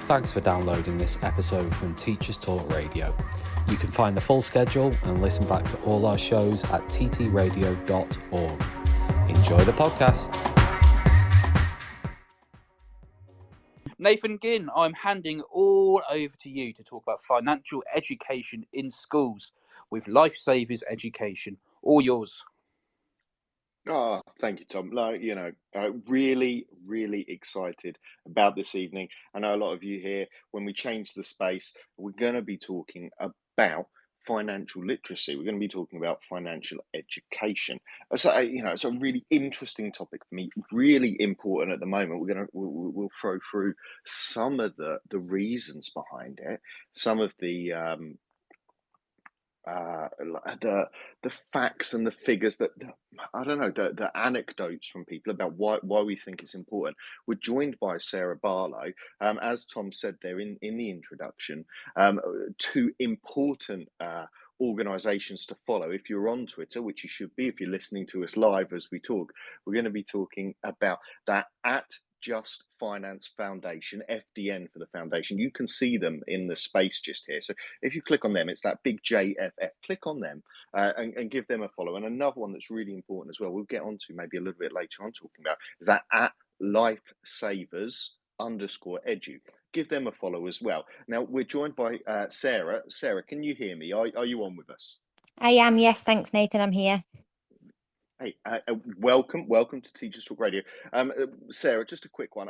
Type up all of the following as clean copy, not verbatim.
Thanks for downloading this episode from Teachers Talk Radio. You can find the full schedule and listen back to all our shows at ttradio.org. Enjoy the podcast. Nathan Gynn, I'm handing all over to you to talk about financial education in schools with Lifesavers Education. All yours. Oh, thank you, Tom. Really, really excited about this evening. I know a lot of you here, when we change the space, we're going to be talking about financial literacy. We're going to be talking about financial education. So, it's a really interesting topic for me, really important at the moment. We'll throw through some of the reasons behind it, some of the facts and the figures that I don't know, the anecdotes from people about why we think it's important. We're joined by Sarah Barlow, as Tom said there in the introduction, two important organizations to follow. If you're on Twitter, which you should be if you're listening to us live as we talk, we're going to be talking about that at Just Finance Foundation, FDN for the foundation. You can see them in the space just here. So if you click on them, it's that big JFF. Click on them and give them a follow. And another one that's really important as well, we'll get on to maybe a little bit later on talking about, is that at Lifesavers_edu. Give them a follow as well. Now, we're joined by Sarah. Sarah, can you hear me? Are you on with us? I am, yes. Thanks, Nathan. I'm here. Hey, welcome to Teachers Talk Radio. Sarah, just a quick one.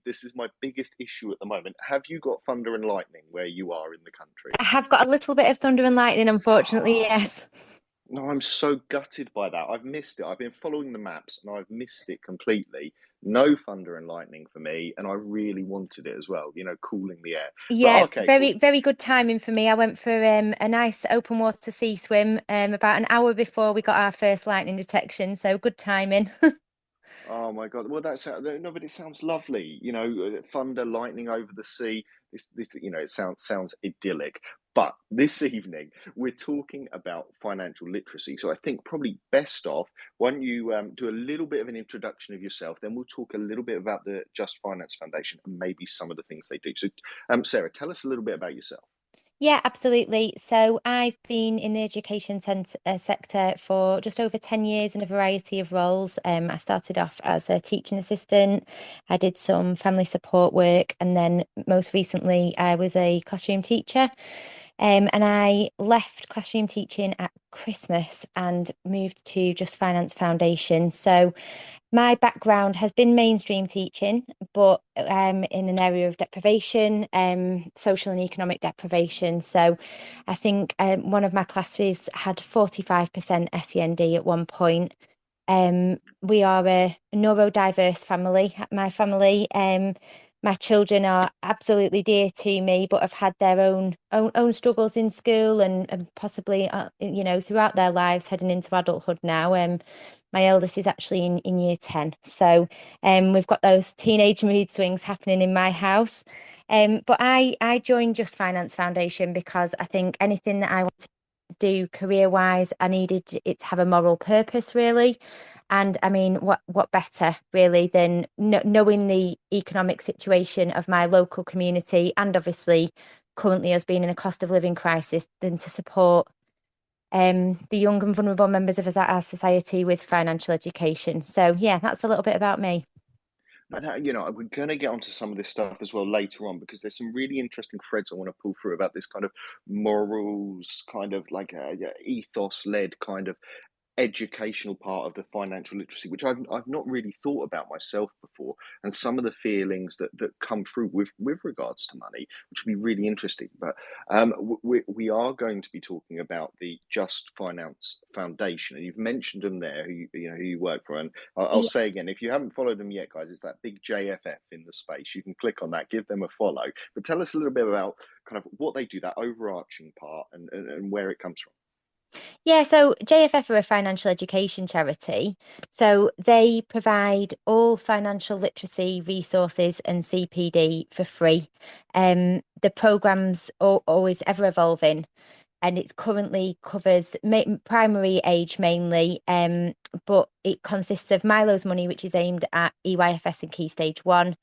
This is my biggest issue at the moment. Have you got thunder and lightning where you are in the country? I have got a little bit of thunder and lightning, unfortunately, yes. No, I'm so gutted by that. I've missed it. I've been following the maps and I've missed it completely. No thunder and lightning for me, and I really wanted it as well, cooling the air. Yeah, but, okay, very, cool. very good timing for me. I went for a nice open water sea swim about an hour before we got our first lightning detection, so good timing. Oh my God! Well, but it sounds lovely. Thunder, lightning over the sea. This, it sounds idyllic. But this evening we're talking about financial literacy. So I think probably best off, why don't you do a little bit of an introduction of yourself, then we'll talk a little bit about the Just Finance Foundation and maybe some of the things they do. So, Sarah, tell us a little bit about yourself. Yeah, absolutely. So I've been in the education sector for just over 10 years in a variety of roles. I started off as a teaching assistant. I did some family support work, and then most recently I was a classroom teacher. And I left classroom teaching at Christmas and moved to Just Finance Foundation. So my background has been mainstream teaching, but in an area of deprivation, social and economic deprivation. So I think one of my classes had 45% SEND at one point. We are a neurodiverse family. My family, my children are absolutely dear to me, but have had their own struggles in school and possibly, throughout their lives heading into adulthood now. My eldest is actually in year 10. So we've got those teenage mood swings happening in my house. But I joined Just Finance Foundation because I think anything that I want to do career-wise, I needed it to have a moral purpose, really. And I mean, what better really than knowing the economic situation of my local community, and obviously currently us being in a cost of living crisis, than to support the young and vulnerable members of our society with financial education. So yeah, that's a little bit about me. We're going to get onto some of this stuff as well later on, because there's some really interesting threads I want to pull through about this kind of morals, kind of like ethos-led kind of educational part of the financial literacy, which I've not really thought about myself before, and some of the feelings that come through with regards to money, which would be really interesting. But we are going to be talking about the Just Finance Foundation, and you've mentioned them there, who you work for. And I'll say again, if you haven't followed them yet, guys, it's that big JFF in the space. You can click on that, give them a follow. But tell us a little bit about kind of what they do, that overarching part, and where it comes from. Yeah, so JFF are a financial education charity. So they provide all financial literacy resources and CPD for free. The program's always ever evolving, and it currently covers primary age mainly, but it consists of Milo's Money, which is aimed at EYFS and Key Stage 1,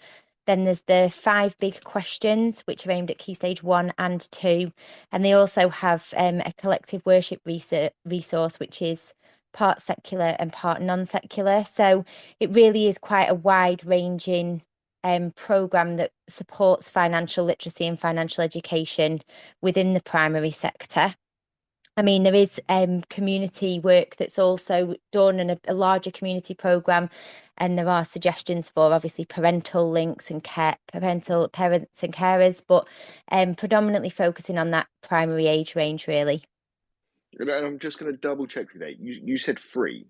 Then there's the 5 big questions, which are aimed at Key Stage 1 and 2. And they also have a collective worship resource, which is part secular and part non-secular. So it really is quite a wide-ranging programme that supports financial literacy and financial education within the primary sector. I mean, there is community work that's also done in a larger community programme, and there are suggestions for obviously parental links and parental parents and carers, but predominantly focusing on that primary age range, really. And I'm just going to double check with that. You said free,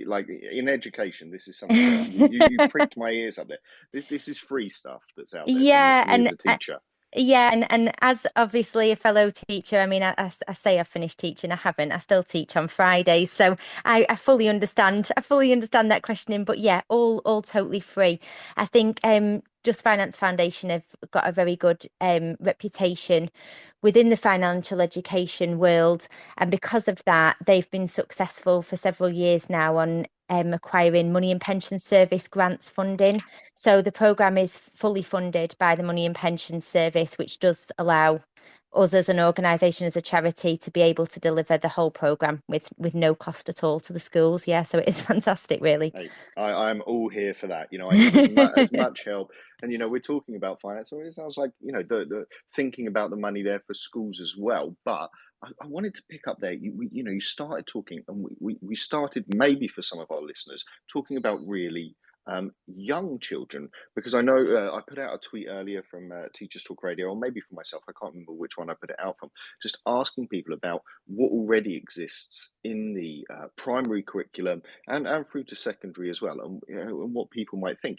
like in education. This is something that you pricked my ears up there. This is free stuff that's out there for Yeah, me as a teacher. Yeah, and as obviously a fellow teacher, I mean, I say I've finished teaching, I haven't. I still teach on Fridays, so I fully understand. I fully understand that questioning, but yeah, all totally free. I think Just Finance Foundation have got a very good reputation within the financial education world, and because of that, they've been successful for several years now on acquiring Money and Pension Service grants funding. So the programme is fully funded by the Money and Pension Service, which does allow us as an organisation, as a charity, to be able to deliver the whole programme with no cost at all to the schools. Yeah, so it is fantastic, really. Hey, I'm all here for that. I need as much help. And we're talking about finance. So it sounds like the thinking about the money there for schools as well. But I wanted to pick up there. You started talking, and we started, maybe for some of our listeners, talking about really young children, because I know I put out a tweet earlier from Teachers Talk Radio, or maybe for myself, I can't remember which one I put it out from, just asking people about what already exists in the primary curriculum and through to secondary as well, and what people might think.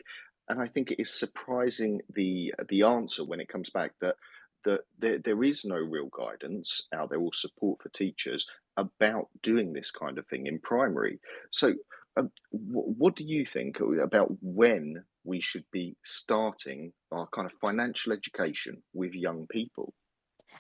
And I think it is surprising the answer when it comes back that there is no real guidance out there or support for teachers about doing this kind of thing in primary. So what do you think about when we should be starting our kind of financial education with young people?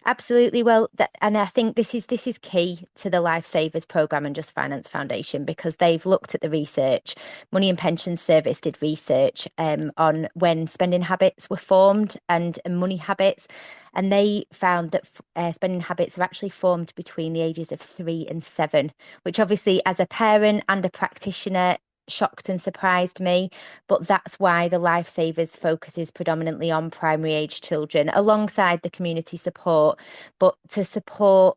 Absolutely. Well, and I think this is key to the Lifesavers programme and Just Finance Foundation, because they've looked at the research. Money and Pension Service did research on when spending habits were formed and money habits, and they found that spending habits are actually formed between the ages of 3 and 7, which obviously, as a parent and a practitioner, shocked and surprised me, but that's why the Lifesavers focuses predominantly on primary age children alongside the community support, but to support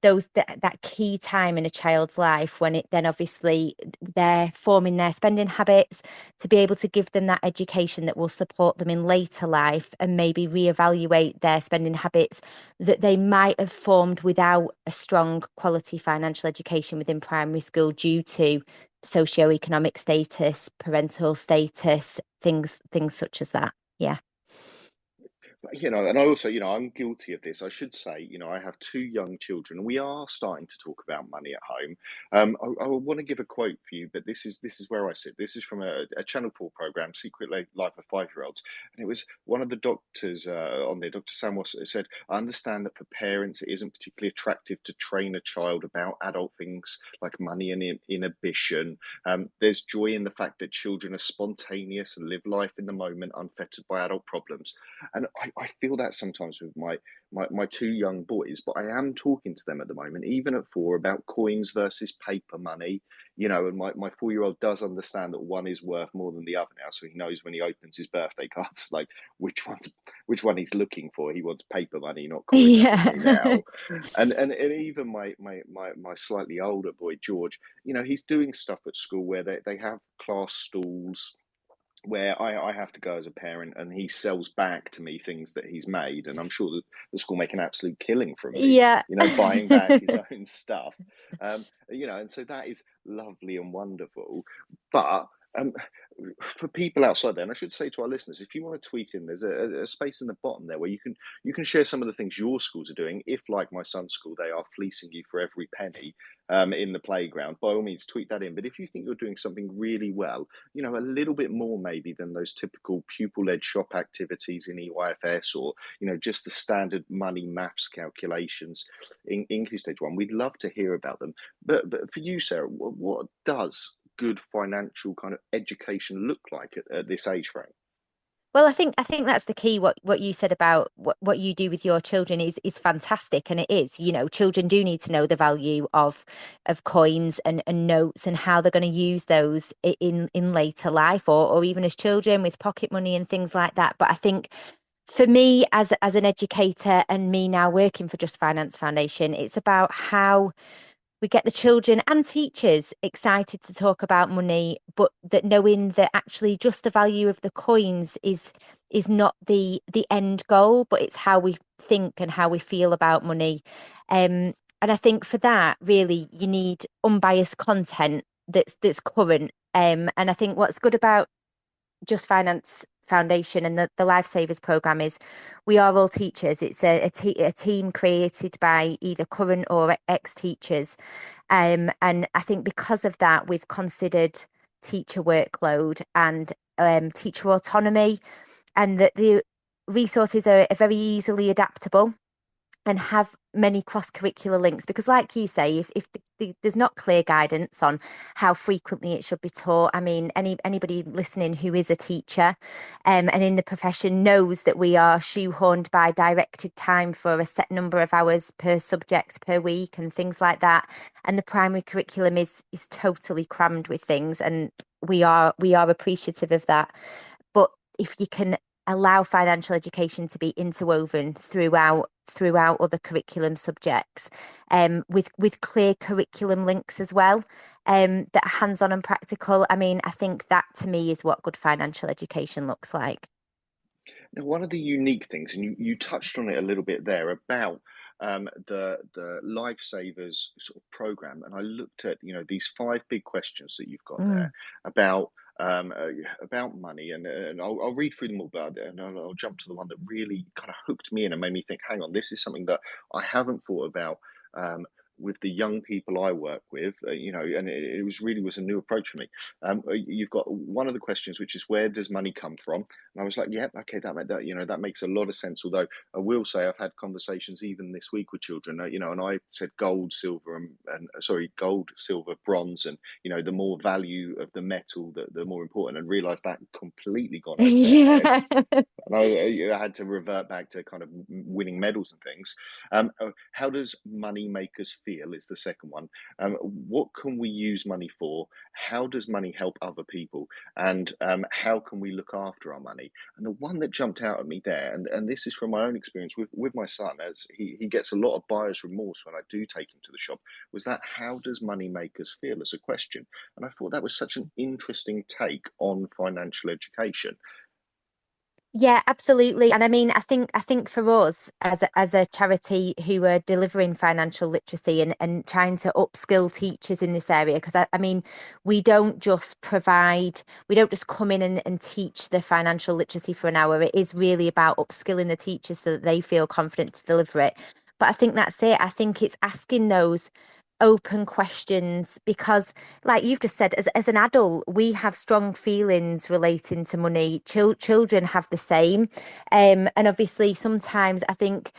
that key time in a child's life when it then obviously they're forming their spending habits, to be able to give them that education that will support them in later life and maybe reevaluate their spending habits that they might have formed without a strong quality financial education within primary school due to socioeconomic status, parental status, things such as that. Yeah. And I also, I'm guilty of this. I should say, I have 2 young children. We are starting to talk about money at home. I want to give a quote for you, but this is where I sit. This is from a Channel 4 program, Secret Life of 5-Year-Olds, and it was one of the doctors on there, Dr. Samos, said, "I understand that for parents, it isn't particularly attractive to train a child about adult things like money and inhibition. There's joy in the fact that children are spontaneous and live life in the moment, unfettered by adult problems." And I feel that sometimes with my 2 young boys, but I am talking to them at the moment, even at 4, about coins versus paper money. And my 4-year-old does understand that one is worth more than the other now, so he knows when he opens his birthday cards, like which one he's looking for. He wants paper money, not coins Yeah. money now. And even my slightly older boy George, he's doing stuff at school where they have class stalls where I have to go as a parent, and he sells back to me things that he's made, and I'm sure that the school make an absolute killing from me, Yeah. buying back his own stuff, and so that is lovely and wonderful. But um, for people outside there, and I should say to our listeners, if you want to tweet in, there's a space in the bottom there where you can share some of the things your schools are doing. If, like my son's school, they are fleecing you for every penny in the playground, by all means, tweet that in. But if you think you're doing something really well, a little bit more maybe than those typical pupil-led shop activities in EYFS, or, just the standard money maths calculations in Key Stage 1, we'd love to hear about them. But for you, Sarah, what does good financial kind of education look like at this age frame? Well, I think that's the key. What you said about what you do with your children is fantastic, and it is. Children do need to know the value of coins and notes and how they're going to use those in later life, or even as children with pocket money and things like that. But I think for me, as an educator and me now working for Just Finance Foundation, it's about how we get the children and teachers excited to talk about money, but that knowing that actually just the value of the coins is not the end goal, but it's how we think and how we feel about money. And I think for that, really, you need unbiased content that's current. And I think what's good about Just Finance Foundation and the Lifesavers program is we are all teachers. It's a team created by either current or ex-teachers. And I think because of that, we've considered teacher workload and teacher autonomy, and that the resources are very easily adaptable and have many cross-curricular links, because like you say, if there's not clear guidance on how frequently it should be taught. I mean, anybody listening who is a teacher and in the profession knows that we are shoehorned by directed time for a set number of hours per subject per week and things like that, and the primary curriculum is totally crammed with things, and we are appreciative of that. But if you can allow financial education to be interwoven throughout other curriculum subjects, with clear curriculum links as well, that are hands-on and practical. I mean, I think that to me is what good financial education looks like. Now, one of the unique things, and you touched on it a little bit there about the Lifesavers sort of program, and I looked at these five big questions that you've got Mm. there about about money, and I'll read through them all, but and I'll jump to the one that really kind of hooked me in and made me think, hang on, this is something that I haven't thought about. With the young people I work with, and it was a new approach for me. You've got one of the questions, which is where does money come from? And I was like, yeah, okay, that makes a lot of sense. Although I will say I've had conversations even this week with children, and I said gold, silver, and sorry, gold, silver, bronze, and the more value of the metal, the more important, and realised that completely gone over their head. Yeah. And I had to revert back to kind of winning medals and things. How does money make us feel? Is the second one. What can we use money for? How does money help other people? And how can we look after our money? And the one that jumped out at me there, and this is from my own experience with my son, as he gets a lot of buyer's remorse when I do take him to the shop, was that how does money make us feel as a question? And I thought that was such an interesting take on financial education. Yeah, absolutely. And I mean, I think for us as a charity who are delivering financial literacy and trying to upskill teachers in this area, because I mean, we don't just come in and teach the financial literacy for an hour. It is really about upskilling the teachers so that they feel confident to deliver it. But I think that's it. I think it's asking those open questions, because like you've just said, as an adult we have strong feelings relating to money. Children have the same, and obviously sometimes I think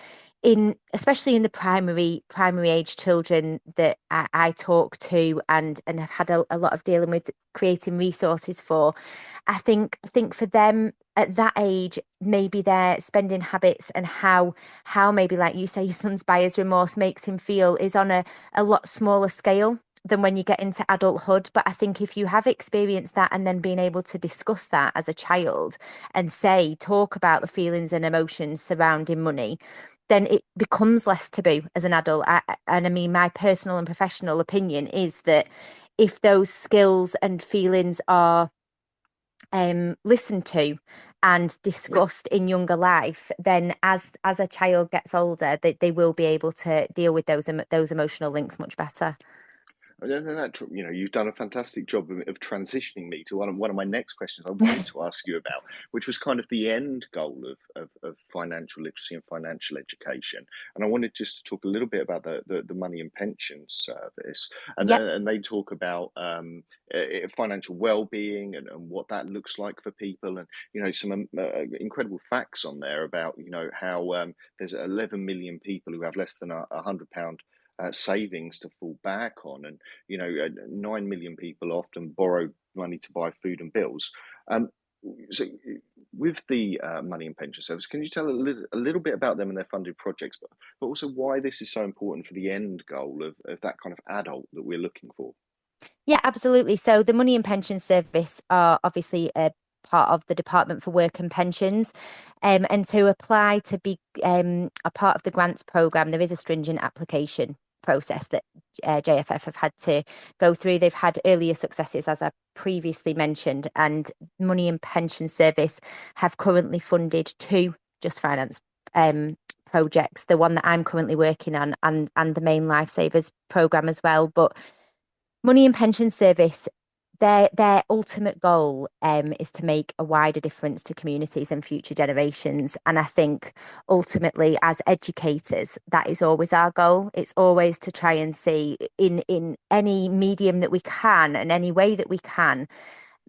especially in the primary age children that I talk to and have had a lot of dealing with creating resources for, I think for them at that age, maybe their spending habits and how maybe like you say your son's buyer's remorse makes him feel is on a lot smaller scale than when you get into adulthood. But I think if you have experienced that and then being able to discuss that as a child and talk about the feelings and emotions surrounding money, then it becomes less taboo as an adult. And I mean, my personal and professional opinion is that if those skills and feelings are listened to and Yeah. discussed in younger life, then as a child gets older, they will be able to deal with those emotional links much better. And then you've done a fantastic job of transitioning me to one of my next questions I wanted to ask you about, which was kind of the end goal of financial literacy and financial education. And I wanted just to talk a little bit about the Money and Pension Service, and Yep. and they talk about financial well-being and what that looks like for people, and some incredible facts on there about how there's 11 million people who have less than £100 savings to fall back on, and 9 million people often borrow money to buy food and bills. Um, so with the Money and Pension Service, can you tell a little bit about them and their funded projects, but also why this is so important for the end goal of that kind of adult that we're looking for? Yeah, absolutely. So the Money and Pension Service are obviously a part of the Department for Work and Pensions. And to apply to be a part of the grants programme, there is a stringent application process that JFF have had to go through. They've had earlier successes, as I previously mentioned, and Money and Pension Service have currently funded two Just Finance projects, the one that I'm currently working on and the main Lifesavers programme as well. But Money and Pension Service, their ultimate goal is to make a wider difference to communities and future generations. And I think ultimately, as educators, that is always our goal. It's always to try and see in any medium that we can and any way that we can,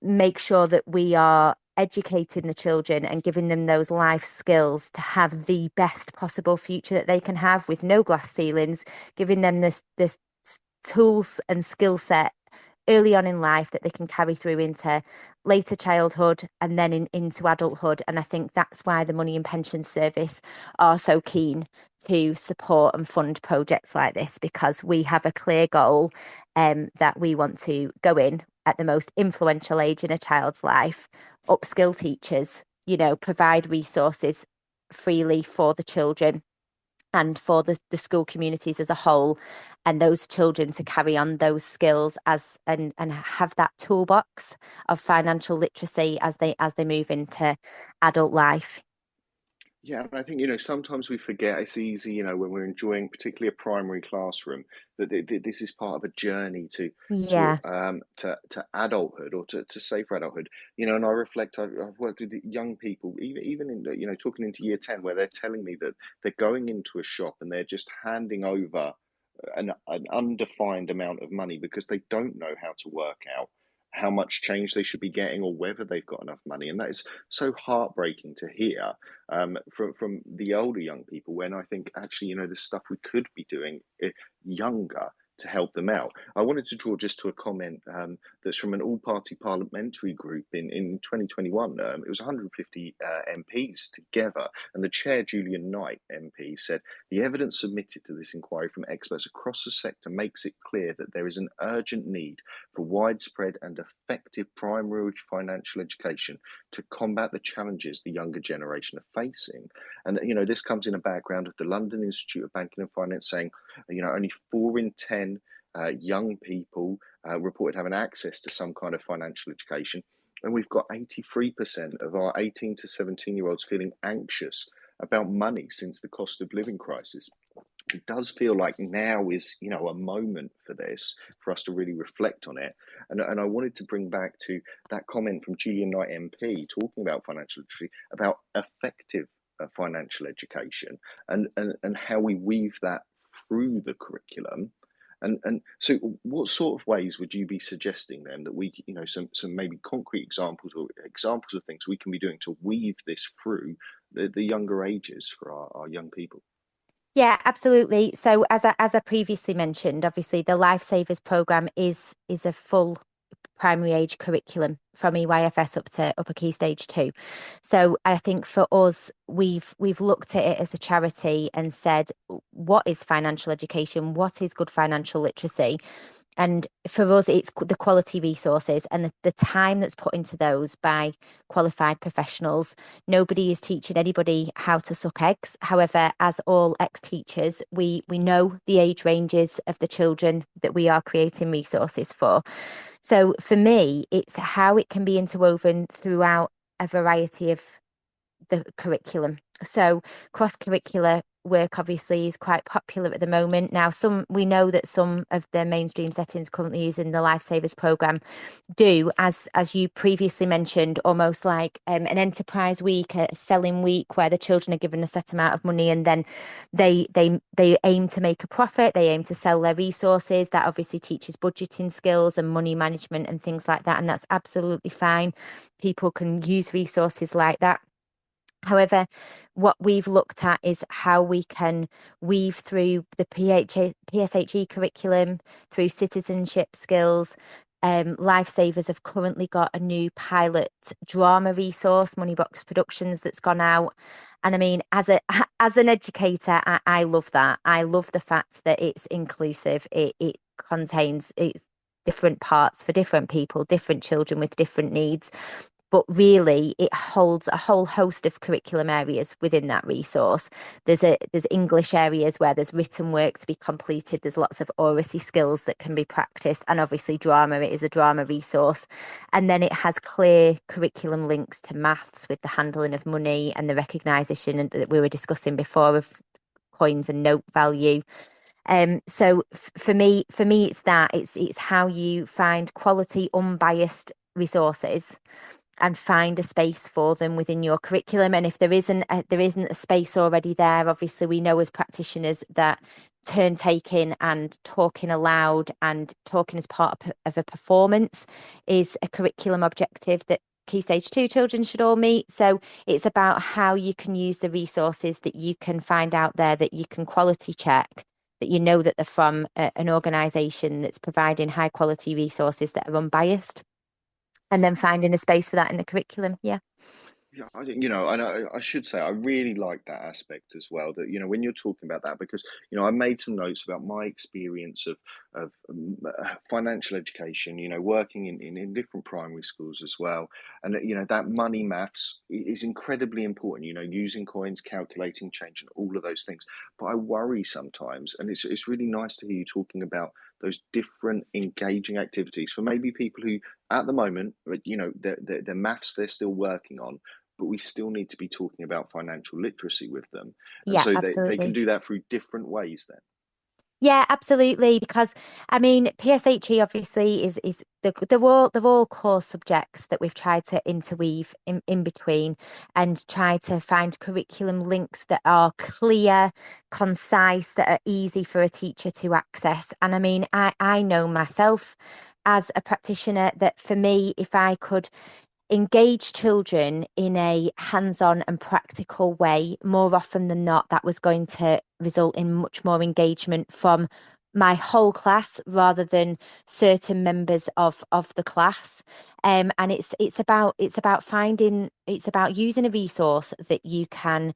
make sure that we are educating the children and giving them those life skills to have the best possible future that they can have, with no glass ceilings, giving them this tools and skill set early on in life that they can carry through into later childhood and then into adulthood. And I think that's why the Money and Pension Service are so keen to support and fund projects like this, because we have a clear goal that we want to go in at the most influential age in a child's life, upskill teachers, provide resources freely for the children and for the school communities as a whole, and those children to carry on those skills and have that toolbox of financial literacy as they move into adult life. Yeah, and I think, sometimes we forget it's easy, when we're enjoying particularly a primary classroom, that this is part of a journey Yeah. to adulthood, or to safer adulthood. And I reflect, I've worked with young people, even in, talking into year 10, where they're telling me that they're going into a shop and they're just handing over an undefined amount of money because they don't know how to work out how much change they should be getting or whether they've got enough money. And that is so heartbreaking to hear from the older young people, when I think actually, the stuff we could be doing younger to help them out. I wanted to draw just to a comment that's from an all-party parliamentary group in 2021. It was 150 MPs together, and the chair, Julian Knight MP, said the evidence submitted to this inquiry from experts across the sector makes it clear that there is an urgent need for widespread and effective primary financial education to combat the challenges the younger generation are facing. And this comes in a background of the London Institute of Banking and Finance saying, only 4 in 10 young people reported having access to some kind of financial education. And we've got 83% of our 18 to 17-year-olds feeling anxious about money since the cost of living crisis. It does feel like now is, a moment for this, for us to really reflect on it. And I wanted to bring back to that comment from Julian Knight MP talking about financial literacy, about effective financial education, and how we weave that through the curriculum. And so what sort of ways would you be suggesting then that we, some maybe concrete examples or examples of things we can be doing to weave this through the younger ages for our young people? Yeah, absolutely. So as I previously mentioned, obviously the Lifesavers programme is a full primary age curriculum from EYFS up to upper key stage 2. So I think for us, we've looked at it as a charity and said, what is financial education? What is good financial literacy? And for us, it's the quality resources and the time that's put into those by qualified professionals. Nobody is teaching anybody how to suck eggs. However, as all ex-teachers, we know the age ranges of the children that we are creating resources for. So for me, it's how it can be interwoven throughout a variety of the curriculum. So cross-curricular work obviously is quite popular at the moment. Now, we know that some of the mainstream settings currently using the Lifesavers programme do, as you previously mentioned, almost like an enterprise week, a selling week, where the children are given a set amount of money and then they aim to make a profit. They aim to sell their resources. That obviously teaches budgeting skills and money management and things like that. And that's absolutely fine. People can use resources like that. However, what we've looked at is how we can weave through the PSHE curriculum, through citizenship skills, Lifesavers have currently got a new pilot drama resource, Moneybox Productions, that's gone out. And I mean, as an educator, I love that. I love the fact that it's inclusive. It contains it's different parts for different people, different children with different needs. But really, it holds a whole host of curriculum areas within that resource. There's English areas where there's written work to be completed. There's lots of oracy skills that can be practiced, and obviously drama. It is a drama resource, and then it has clear curriculum links to maths with the handling of money and the recognition that we were discussing before of coins and note value. So for me, it's how you find quality, unbiased resources and find a space for them within your curriculum. And if there isn't a space already there, obviously we know as practitioners that turn taking and talking aloud and talking as part of a performance is a curriculum objective that Key Stage 2 children should all meet. So it's about how you can use the resources that you can find out there, that you can quality check, that you know that they're from an organisation that's providing high quality resources that are unbiased, and then finding a space for that in the curriculum. Yeah. Yeah, and I should say I really like that aspect as well. That when you're talking about that, because I made some notes about my experience of financial education. Working in different primary schools as well, and that money maths is incredibly important. Using coins, calculating change, and all of those things. But I worry sometimes, and it's really nice to hear you talking about those different engaging activities for maybe people who at the moment, the maths they're still working on, but we still need to be talking about financial literacy with them. And Yeah, so they can absolutely. do that through different ways then. Yeah, absolutely. Because I mean, PSHE obviously is they're all core subjects that we've tried to interweave in between and try to find curriculum links that are clear, concise, that are easy for a teacher to access. And I mean, I know myself as a practitioner that for me, if I could engage children in a hands-on and practical way, more often than not, that was going to result in much more engagement from my whole class rather than certain members of the class. And it's about using a resource that you can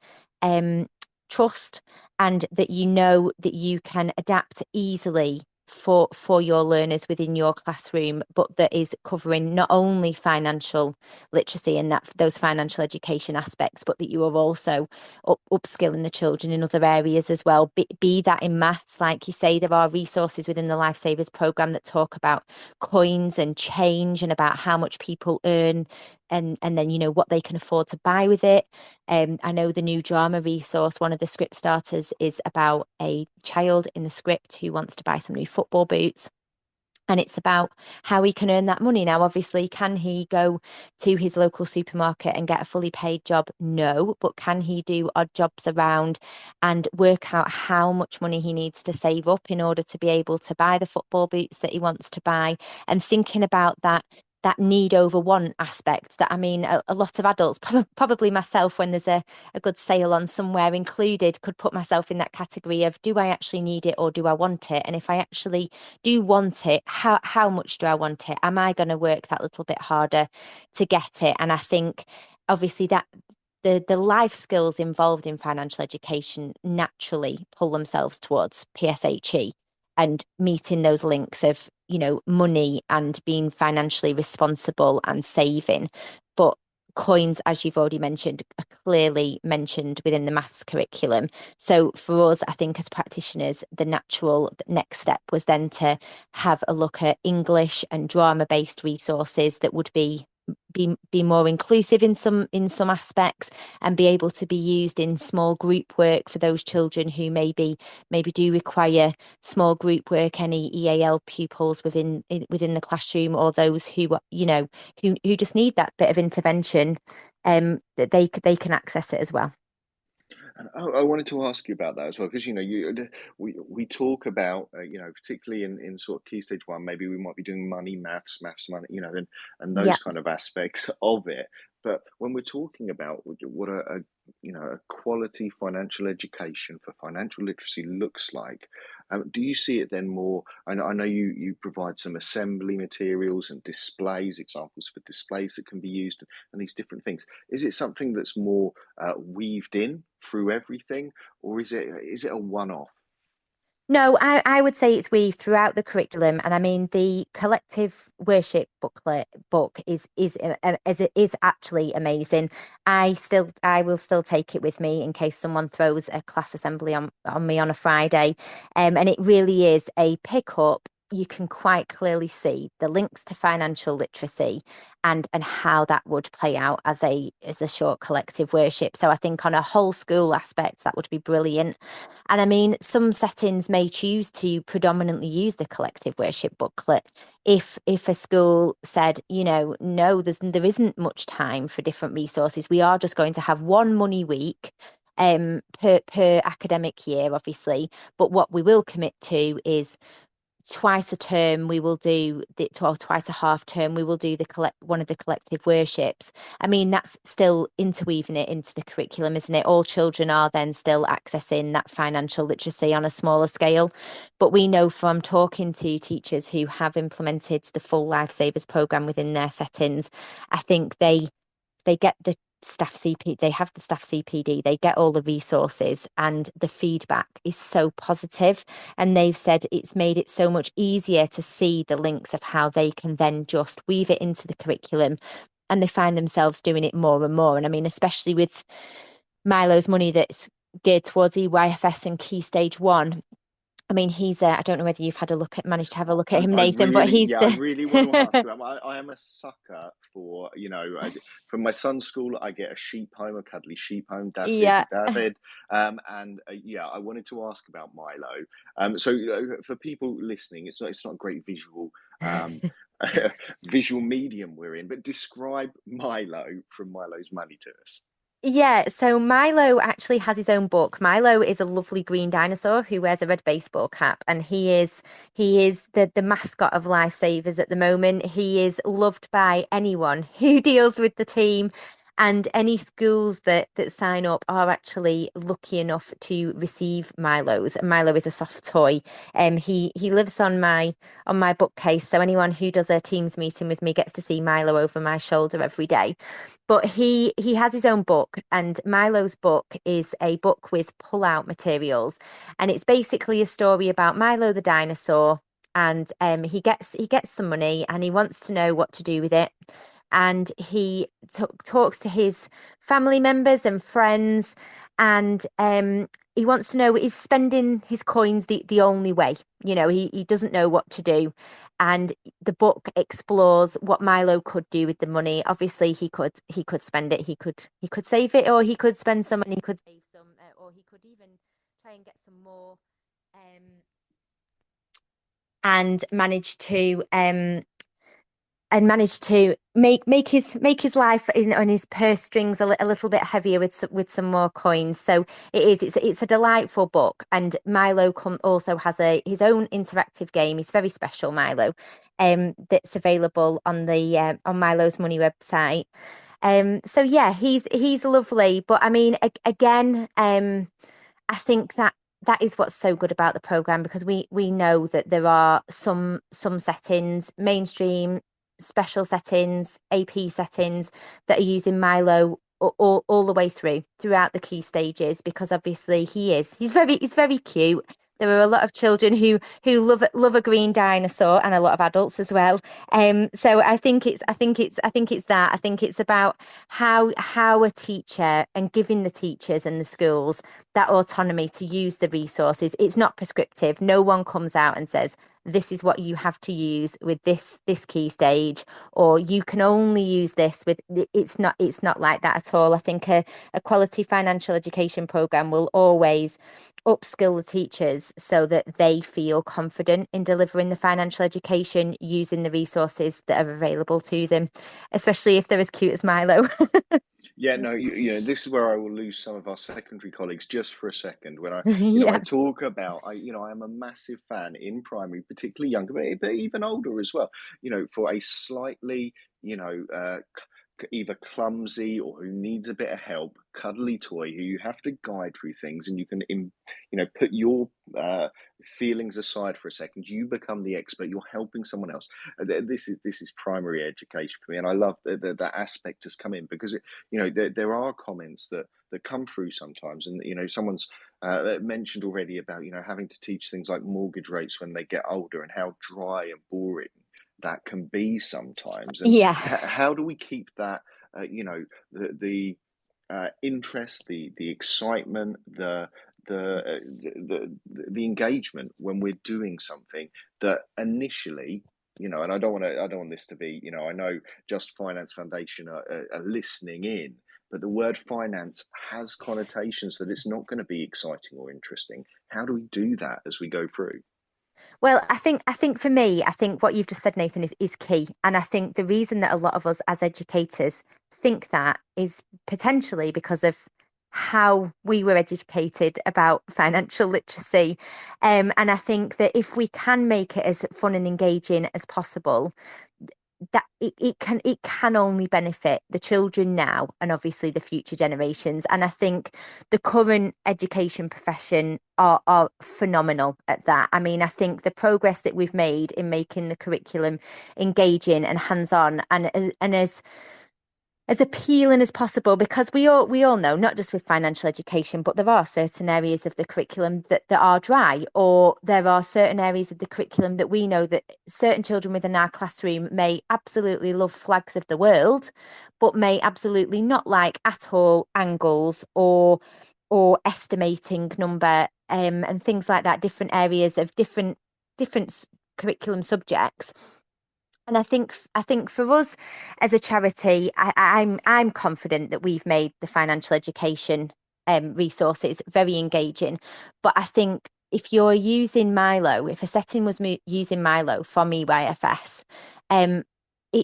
trust, and that you know that you can adapt easily for your learners within your classroom, but that is covering not only financial literacy and those financial education aspects, but that you are also upskilling the children in other areas as well. Be that in maths, like you say, there are resources within the Lifesavers program that talk about coins and change and about how much people earn, and then what they can afford to buy with it. I know the new drama resource, one of the script starters, is about a child in the script who wants to buy some new football boots. And it's about how he can earn that money. Now, obviously, can he go to his local supermarket and get a fully paid job? No. But can he do odd jobs around and work out how much money he needs to save up in order to be able to buy the football boots that he wants to buy? And thinking about that need over want aspect, that I mean, a lot of adults, probably myself, when there's a good sale on somewhere included, could put myself in that category of, do I actually need it or do I want it? And if I actually do want it, how much do I want it? Am I going to work that little bit harder to get it? And I think obviously that the life skills involved in financial education naturally pull themselves towards PSHE and meeting those links of money and being financially responsible and saving. But coins, as you've already mentioned, are clearly mentioned within the maths curriculum. So for us, I think as practitioners, the natural next step was then to have a look at English and drama-based resources that would be more inclusive in some aspects, and be able to be used in small group work for those children who maybe do require small group work, any EAL pupils within the classroom, or those who who just need that bit of intervention, that they can access it as well. And I wanted to ask you about that as well, because we talk about particularly in sort of key stage one, maybe we might be doing money, maths, money, and Yeah. those kind of aspects of it. But when we're talking about what a quality financial education for financial literacy looks like, Do you see it then more? I know you provide some assembly materials and displays, examples for displays that can be used, and these different things. Is it something that's more weaved in through everything, or is it a one-off? No, I would say it's weaved throughout the curriculum, and I mean the collective worship book is actually amazing. I will still take it with me in case someone throws a class assembly on me on a Friday, and it really is a pick up. You can quite clearly see the links to financial literacy and how that would play out as a short collective worship. So I think on a whole school aspect, that would be brilliant. And I mean, some settings may choose to predominantly use the collective worship booklet. If a school said, no, there isn't much time for different resources. We are just going to have one money week per academic year, obviously. But what we will commit to is twice a term we will do or twice a half term we will do one of the collective worships. I mean, that's still interweaving it into the curriculum, isn't it? All children are then still accessing that financial literacy on a smaller scale, but we know from talking to teachers who have implemented the full Lifesavers program within their settings, I think they get the they have the staff CPD, they get all the resources, and the feedback is so positive. And they've said it's made it so much easier to see the links of how they can then just weave it into the curriculum. And they find themselves doing it more and more. And I mean, especially with Milo's money that's geared towards EYFS and Key Stage 1. I mean, I don't know whether you've managed to have a look at him, Nathan, but he's I really want to ask them. I am a sucker for, from my son's school, I get a sheep home, a cuddly sheep home, yeah. David. Yeah, I wanted to ask about Milo. So for people listening, it's not a great visual visual medium we're in, but describe Milo from Milo's Money to us. Yeah, so Milo actually has his own book. Milo is a lovely green dinosaur who wears a red baseball cap, and he is the mascot of Lifesavers at the moment. He is loved by anyone who deals with the team, and any schools that sign up are actually lucky enough to receive Milo's. Milo is a soft toy. He lives on my bookcase, so anyone who does a Teams meeting with me gets to see Milo over my shoulder every day. But he has his own book, and Milo's book is a book with pull-out materials, and it's basically a story about Milo the dinosaur. And he gets some money, and he wants to know what to do with it. And he talks to his family members and friends, and he wants to know, is spending his coins the only way? He doesn't know what to do. And the book explores what Milo could do with the money. Obviously, he could spend it, he could save it, or he could spend some and he could save some, or he could even try and get some more, and manage to make his life and his purse strings a little bit heavier with some more coins. So it's a delightful book. And Milo also has his own interactive game. He's very special, Milo, that's available on the on Milo's Money website. So yeah, he's lovely. But I mean, again, I think that is what's so good about the program, because we know that there are some settings, mainstream, special settings, AP settings, that are using Milo all the way throughout the key stages, because obviously he's very cute. There are a lot of children who love a green dinosaur, and a lot of adults as well. So I think it's that. I think it's about how a teacher, and giving the teachers and the schools that autonomy to use the resources. It's not prescriptive. No one comes out and says, this is what you have to use with this key stage, or you can only use this with. It's not like that at all. I think a quality financial education program will always upskill the teachers so that they feel confident in delivering the financial education using the resources that are available to them, especially if they're as cute as Milo. Yeah, no, this is where I will lose some of our secondary colleagues just for a second. When I Yeah. talk about, I am a massive fan in primary, particularly younger, but even older as well. For a slightly, either clumsy or who needs a bit of help, cuddly toy who you have to guide through things, and you can, put your feelings aside for a second. You become the expert. You're helping someone else. This is primary education for me, and I love that aspect has come in because there are comments that come through sometimes, and someone's mentioned already about having to teach things like mortgage rates when they get older and how dry and boring that can be sometimes. And Yeah. how do we keep that, the interest, the excitement, the engagement when we're doing something that initially, and I don't want this to be, I know Just Finance Foundation are listening in, but the word finance has connotations that it's not going to be exciting or interesting. How do we do that as we go through? Well, I think for me, I think what you've just said, Nathan, is key. And I think the reason that a lot of us as educators think that is potentially because of how we were educated about financial literacy. And I think that if we can make it as fun and engaging as possible, that it can only benefit the children now and obviously the future generations. And I think the current education profession are phenomenal at that. I mean, I think the progress that we've made in making the curriculum engaging and hands-on and as appealing as possible, because we all know, not just with financial education, but there are certain areas of the curriculum that are dry, or there are certain areas of the curriculum that we know that certain children within our classroom may absolutely love flags of the world, but may absolutely not like at all angles or estimating number, and things like that, different areas of different curriculum subjects. And I think for us as a charity, I'm confident that we've made the financial education resources very engaging. But I think if you're using Milo, if a setting was using Milo from EYFS, um,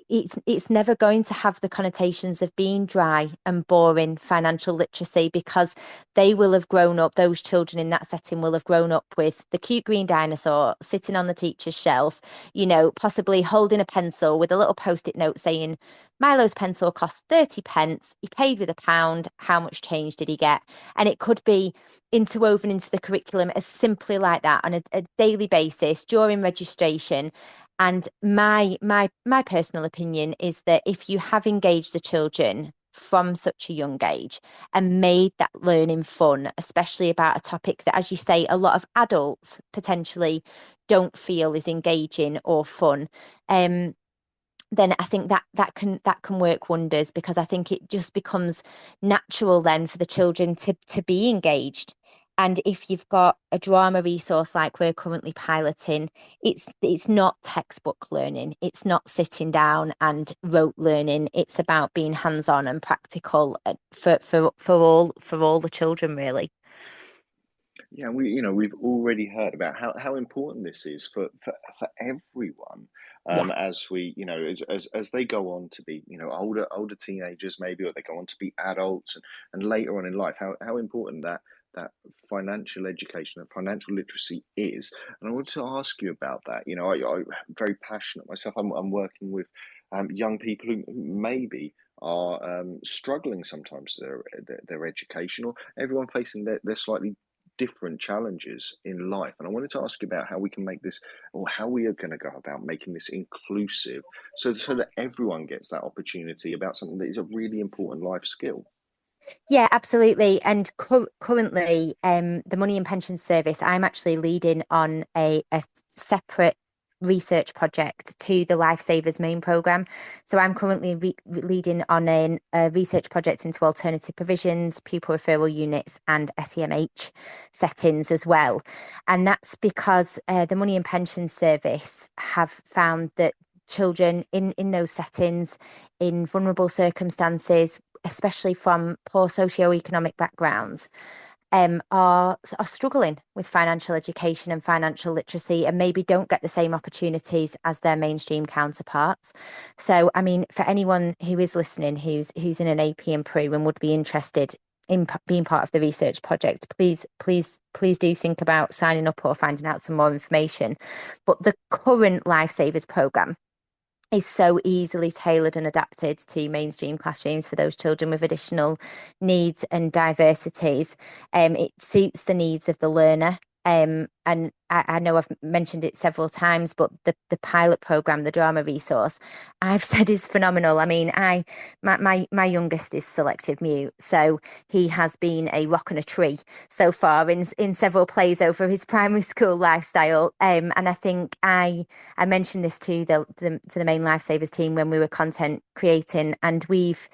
it's never going to have the connotations of being dry and boring financial literacy, because they will have grown up, those children in that setting will have grown up with the cute green dinosaur sitting on the teacher's shelf, possibly holding a pencil with a little post-it note saying, Milo's pencil cost 30 pence, he paid with £1, how much change did he get? And it could be interwoven into the curriculum as simply like that on a daily basis during registration. And my personal opinion is that if you have engaged the children from such a young age and made that learning fun, especially about a topic that, as you say, a lot of adults potentially don't feel is engaging or fun, then I think that can work wonders, because I think it just becomes natural then for the children to be engaged. And if you've got a drama resource like we're currently piloting, it's not textbook learning. It's not sitting down and rote learning. It's about being hands-on and practical for all the children, really. Yeah, we've already heard about how important this is for everyone. Yeah. As we, as they go on to be, older teenagers maybe, or they go on to be adults, and later on in life, how important that financial education and financial literacy is. And I wanted to ask you about that. I'm very passionate myself. I'm working with young people who maybe are struggling sometimes their education, or everyone facing their slightly different challenges in life. And I wanted to ask you about how we can make this, or how we are going to go about making this inclusive, so that everyone gets that opportunity about something that is a really important life skill. Yeah, absolutely. And currently, the Money and Pensions Service, I'm actually leading on a separate research project to the Lifesavers main programme. So I'm currently leading on a research project into alternative provisions, pupil referral units, and SEMH settings as well. And that's because the Money and Pensions Service have found that children in those settings, in vulnerable circumstances, especially from poor socioeconomic backgrounds, are struggling with financial education and financial literacy, and maybe don't get the same opportunities as their mainstream counterparts. So, I mean, for anyone who is listening, who's in an AP and Pro and would be interested in being part of the research project, please do think about signing up or finding out some more information. But the current Lifesavers programme is so easily tailored and adapted to mainstream classrooms for those children with additional needs and diversities. It suits the needs of the learner. And I know I've mentioned it several times, but the pilot program, the drama resource, I've said is phenomenal. I mean, my youngest is selective mute, so he has been a rock and a tree so far in several plays over his primary school lifestyle. And I think I mentioned this to the main Lifesavers team when we were content creating, and we've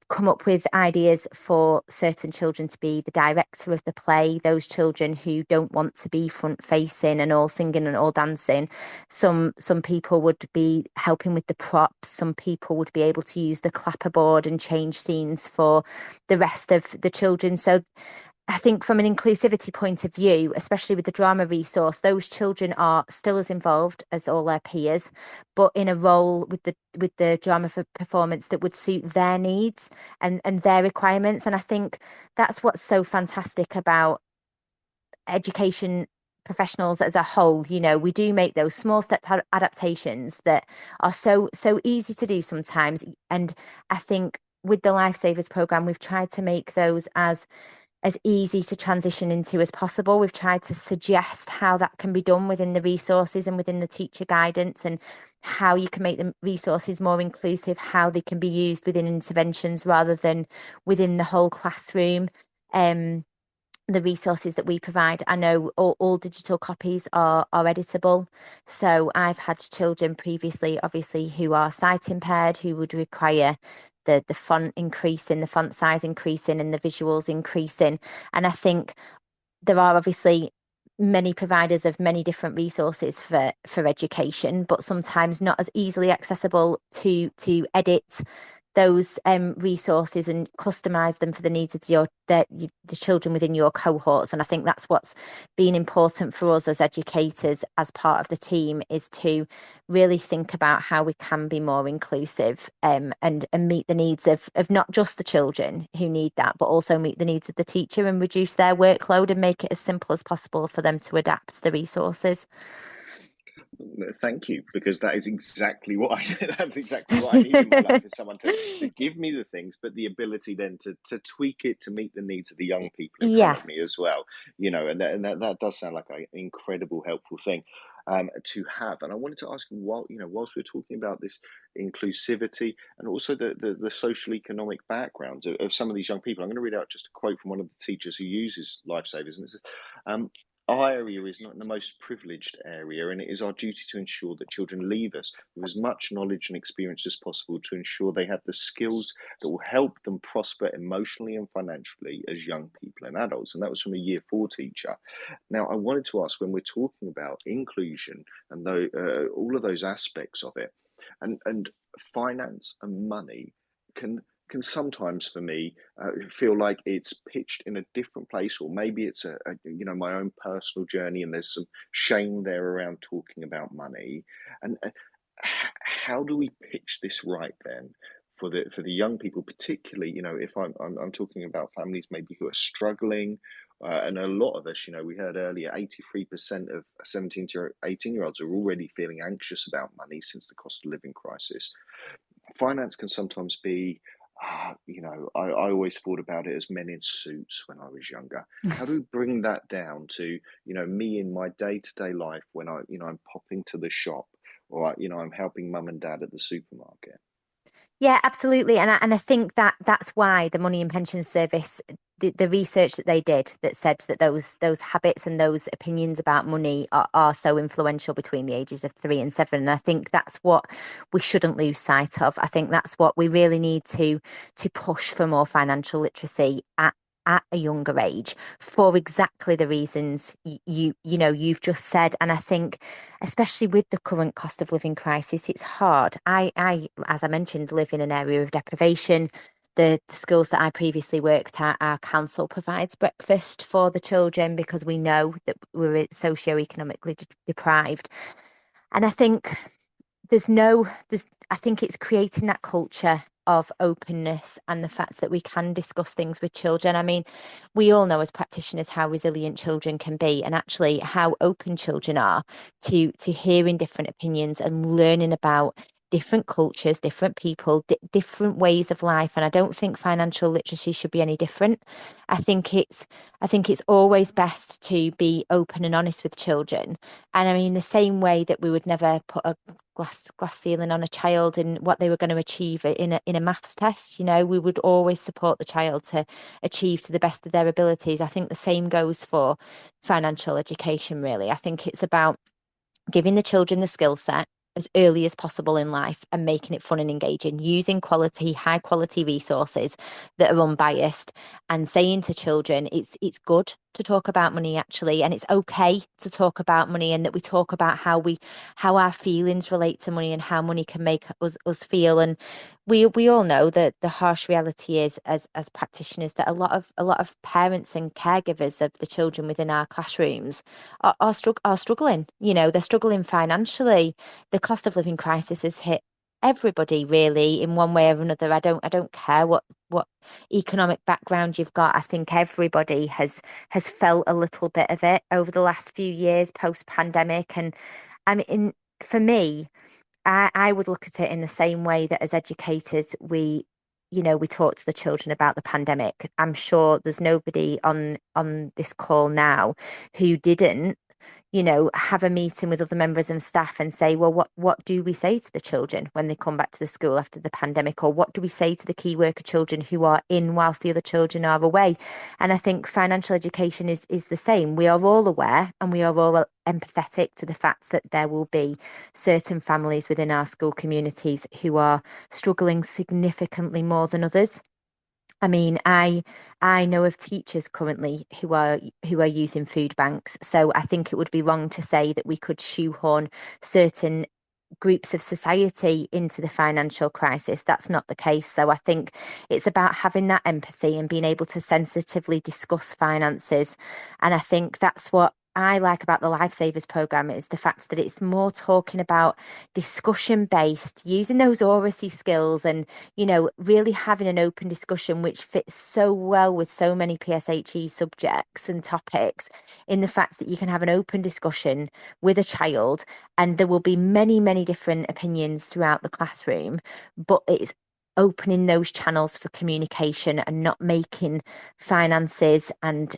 come up with ideas for certain children to be the director of the play, those children who don't want to be front facing and all singing and all dancing. Some people would be helping with the props, some people would be able to use the clapperboard and change scenes for the rest of the children. So I think from an inclusivity point of view, especially with the drama resource, those children are still as involved as all their peers, but in a role with the drama for performance that would suit their needs and their requirements. And I think that's what's so fantastic about education professionals as a whole. You know, we do make those small step adaptations that are so easy to do sometimes. And I think with the Lifesavers program, we've tried to make those as easy to transition into as possible. We've tried to suggest how that can be done within the resources and within the teacher guidance, and how you can make the resources more inclusive, how they can be used within interventions rather than within the whole classroom. The resources that we provide, I know all digital copies are editable. So I've had children previously, obviously, who are sight impaired, who would require the font increasing, the font size increasing, and the visuals increasing. And I think there are obviously many providers of many different resources for education, but sometimes not as easily accessible to edit those resources and customize them for the needs of the children within your cohorts. And I think that's what's been important for us as educators, as part of the team, is to really think about how we can be more inclusive, and meet the needs of not just the children who need that, but also meet the needs of the teacher and reduce their workload and make it as simple as possible for them to adapt the resources. Thank you, because that is exactly what that's exactly what I need in my life, is someone to give me the things, but the ability then to tweak it to meet the needs of the young people in front of me as well. You know, and that does sound like an incredible helpful thing to have. And I wanted to ask, whilst we're talking about this inclusivity and also the social economic backgrounds of some of these young people, I'm going to read out just a quote from one of the teachers who uses Lifesavers, and it says, our area is not the most privileged area, and it is our duty to ensure that children leave us with as much knowledge and experience as possible to ensure they have the skills that will help them prosper emotionally and financially as young people and adults. And that was from a Year 4 teacher. Now, I wanted to ask, when we're talking about inclusion and all of those aspects of it, and finance and money can sometimes, for me, feel like it's pitched in a different place, or maybe it's my own personal journey, and there's some shame there around talking about money. And how do we pitch this right then for the young people, particularly, if I'm talking about families maybe who are struggling. And a lot of us, we heard earlier, 83% of 17 to 18-year-olds are already feeling anxious about money since the cost of living crisis. Finance can sometimes be, I always thought about it as men in suits when I was younger. How do we bring that down to, me in my day-to-day life when I'm popping to the shop, or, I'm helping mum and dad at the supermarket? Yeah, absolutely. And I think that's why the Money and Pensions Service, the research that they did that said that those habits and those opinions about money are so influential between the ages of 3 and 7. And I think that's what we shouldn't lose sight of. I think that's what we really need to push for, more financial literacy at a younger age, for exactly the reasons you've just said. And I think, especially with the current cost of living crisis, it's hard. I as I mentioned, live in an area of deprivation. The schools that I previously worked at, our council provides breakfast for the children because we know that we're socioeconomically deprived. And I think I think it's creating that culture of openness and the fact that we can discuss things with children. I mean, we all know as practitioners how resilient children can be, and actually how open children are to hearing different opinions and learning about different cultures, different people, different ways of life, and I don't think financial literacy should be any different. I think it's always best to be open and honest with children. And I mean, the same way that we would never put a glass ceiling on a child and what they were going to achieve in a maths test, we would always support the child to achieve to the best of their abilities. I think the same goes for financial education, really. I think it's about giving the children the skill set as early as possible in life and making it fun and engaging, using high quality resources that are unbiased, and saying to children, it's good to talk about money, actually, and it's okay to talk about money, and that we talk about how our feelings relate to money and how money can make us feel. And we all know that the harsh reality is, as practitioners, that a lot of parents and caregivers of the children within our classrooms are struggling. They're struggling financially. The cost of living crisis has hit everybody, really, in one way or another. I don't care what economic background you've got. I think everybody has felt a little bit of it over the last few years post pandemic. And I mean, for me, I would look at it in the same way that as educators, we talk to the children about the pandemic. I'm sure there's nobody on this call now who didn't have a meeting with other members of staff and say, well, what do we say to the children when they come back to the school after the pandemic? Or what do we say to the key worker children who are in whilst the other children are away? And I think financial education is the same. We are all aware and we are all empathetic to the fact that there will be certain families within our school communities who are struggling significantly more than others. I mean, I know of teachers currently who are using food banks. So I think it would be wrong to say that we could shoehorn certain groups of society into the financial crisis. That's not the case. So I think it's about having that empathy and being able to sensitively discuss finances. And I think that's what I like about the Lifesavers program, is the fact that it's more talking about discussion based, using those oracy skills, and really having an open discussion, which fits so well with so many PSHE subjects and topics, in the fact that you can have an open discussion with a child and there will be many, many different opinions throughout the classroom, but it's opening those channels for communication and not making finances and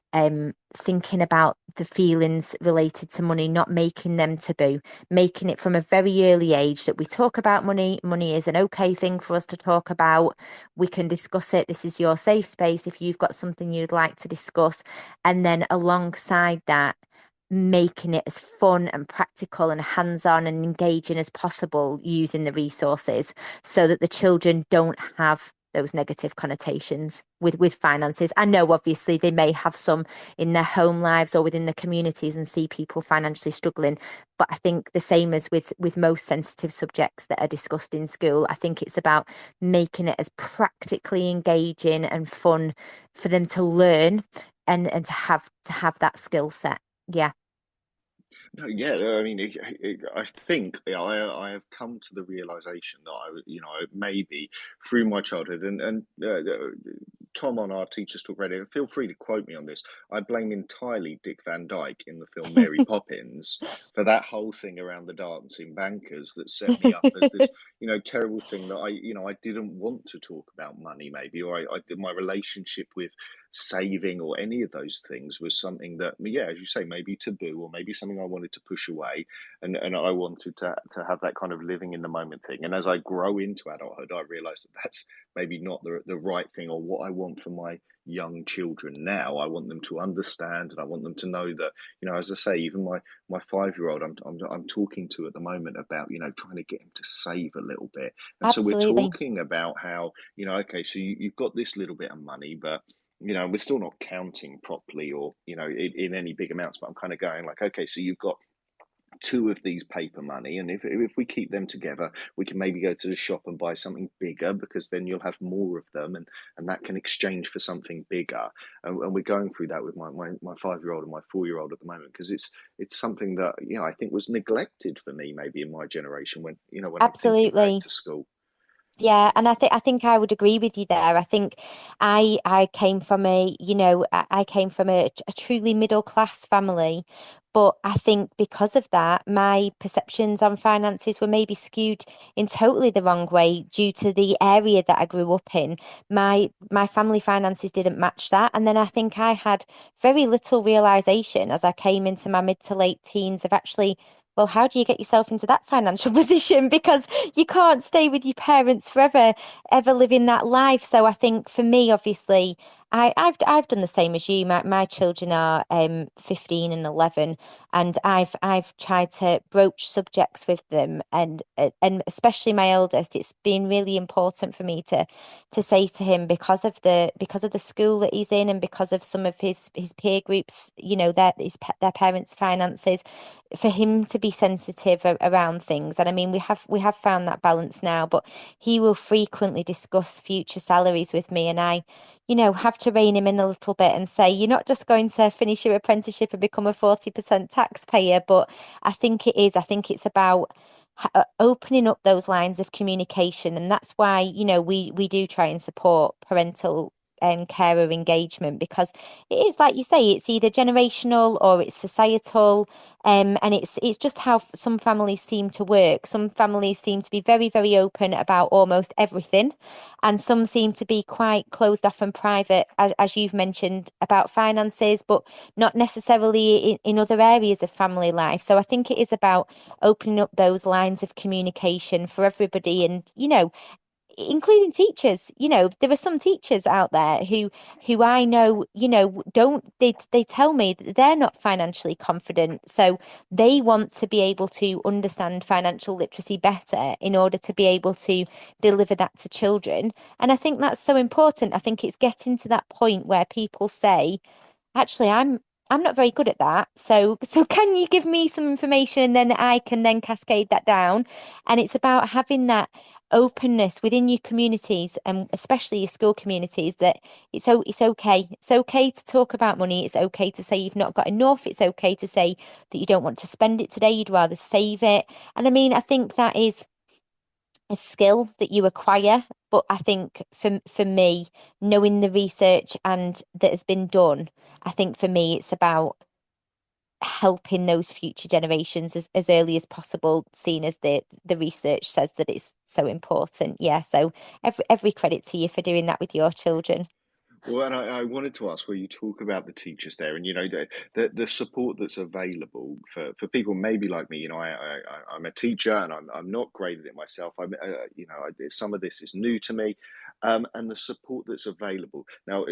thinking about the feelings related to money, not making them taboo, making it from a very early age that we talk about money. Money is an okay thing for us to talk about. We can discuss it. This is your safe space if you've got something you'd like to discuss. And then alongside that, making it as fun and practical and hands-on and engaging as possible, using the resources so that the children don't have those negative connotations with finances. I know obviously they may have some in their home lives or within the communities and see people financially struggling, but I think the same as with most sensitive subjects that are discussed in school, I think it's about making it as practically engaging and fun for them to learn and to have that skill set. Yeah. No, yeah, I mean, I think, I have come to the realization that maybe through my childhood, and Tom on our Teachers Talk Radio, feel free to quote me on this. I blame entirely Dick Van Dyke in the film Mary Poppins for that whole thing around the dancing bankers that set me up as this, terrible thing that I didn't want to talk about money, maybe, or I did my relationship with saving or any of those things was something that, yeah, as you say, maybe taboo, or maybe something I wanted to push away, and I wanted to have that kind of living in the moment thing. And as I grow into adulthood, I realized that that's maybe not the right thing, or what I want for my young children now. I want them to understand, and I want them to know that, as I say, even my 5-year-old, I'm talking to at the moment about, trying to get him to save a little bit. And so we're Absolutely. talking about how, okay, so you've got this little bit of money, but we're still not counting properly, or in any big amounts. But I'm kind of going like, okay, so you've got 2 of these paper money, and if we keep them together, we can maybe go to the shop and buy something bigger, because then you'll have more of them, and that can exchange for something bigger. And we're going through that with my 5-year-old and my 4-year-old at the moment, because it's something that I think was neglected for me maybe in my generation, when when I'm thinking back Absolutely. to school. Yeah, and I think I would agree with you there. I think I came from a, I came from a truly middle class family, But I think because of that, my perceptions on finances were maybe skewed in totally the wrong way due to the area that I grew up in. My family finances didn't match that. And then I think I had very little realization as I came into my mid to late teens of actually, well, how do you get yourself into that financial position? Because you can't stay with your parents forever, ever living that life. So I think for me, obviously, I've done the same as you. My children are 15 and 11, and I've tried to broach subjects with them, and especially my eldest. It's been really important for me to say to him because of the school that he's in and because of some of his peer groups, their parents' finances, for him to be sensitive around things. And I mean, we have found that balance now, but he will frequently discuss future salaries with me, and I have to rein him in a little bit and say, you're not just going to finish your apprenticeship and become a 40% taxpayer. But I think it is. I think it's about opening up those lines of communication. And that's why, we do try and support parental and carer engagement, because it is, like you say, it's either generational or it's societal. And it's just how some families seem to work. Some families seem to be very, very open about almost everything, and some seem to be quite closed off and private, as you've mentioned, about finances, but not necessarily in other areas of family life. So I think it is about opening up those lines of communication for everybody, and including teachers. There are some teachers out there who I know, don't they tell me that they're not financially confident, so they want to be able to understand financial literacy better in order to be able to deliver that to children. And I think that's so important. I think it's getting to that point where people say, actually, I'm not very good at that. So can you give me some information, and then I can then cascade that down? And it's about having that openness within your communities, and especially your school communities, that it's okay. It's okay to talk about money. It's okay to say you've not got enough. It's okay to say that you don't want to spend it today. You'd rather save it. And I mean, I think that is a skill that you acquire. But I think for me, knowing the research and that has been done, I think for me it's about helping those future generations as early as possible, seeing as the research says that it's so important. Yeah, so every credit to you for doing that with your children. Well, and I wanted to ask where you talk about the teachers there, and the support that's available for people maybe like me. I'm a teacher, and I'm not great at it myself. Some of this is new to me, and the support that's available. Now,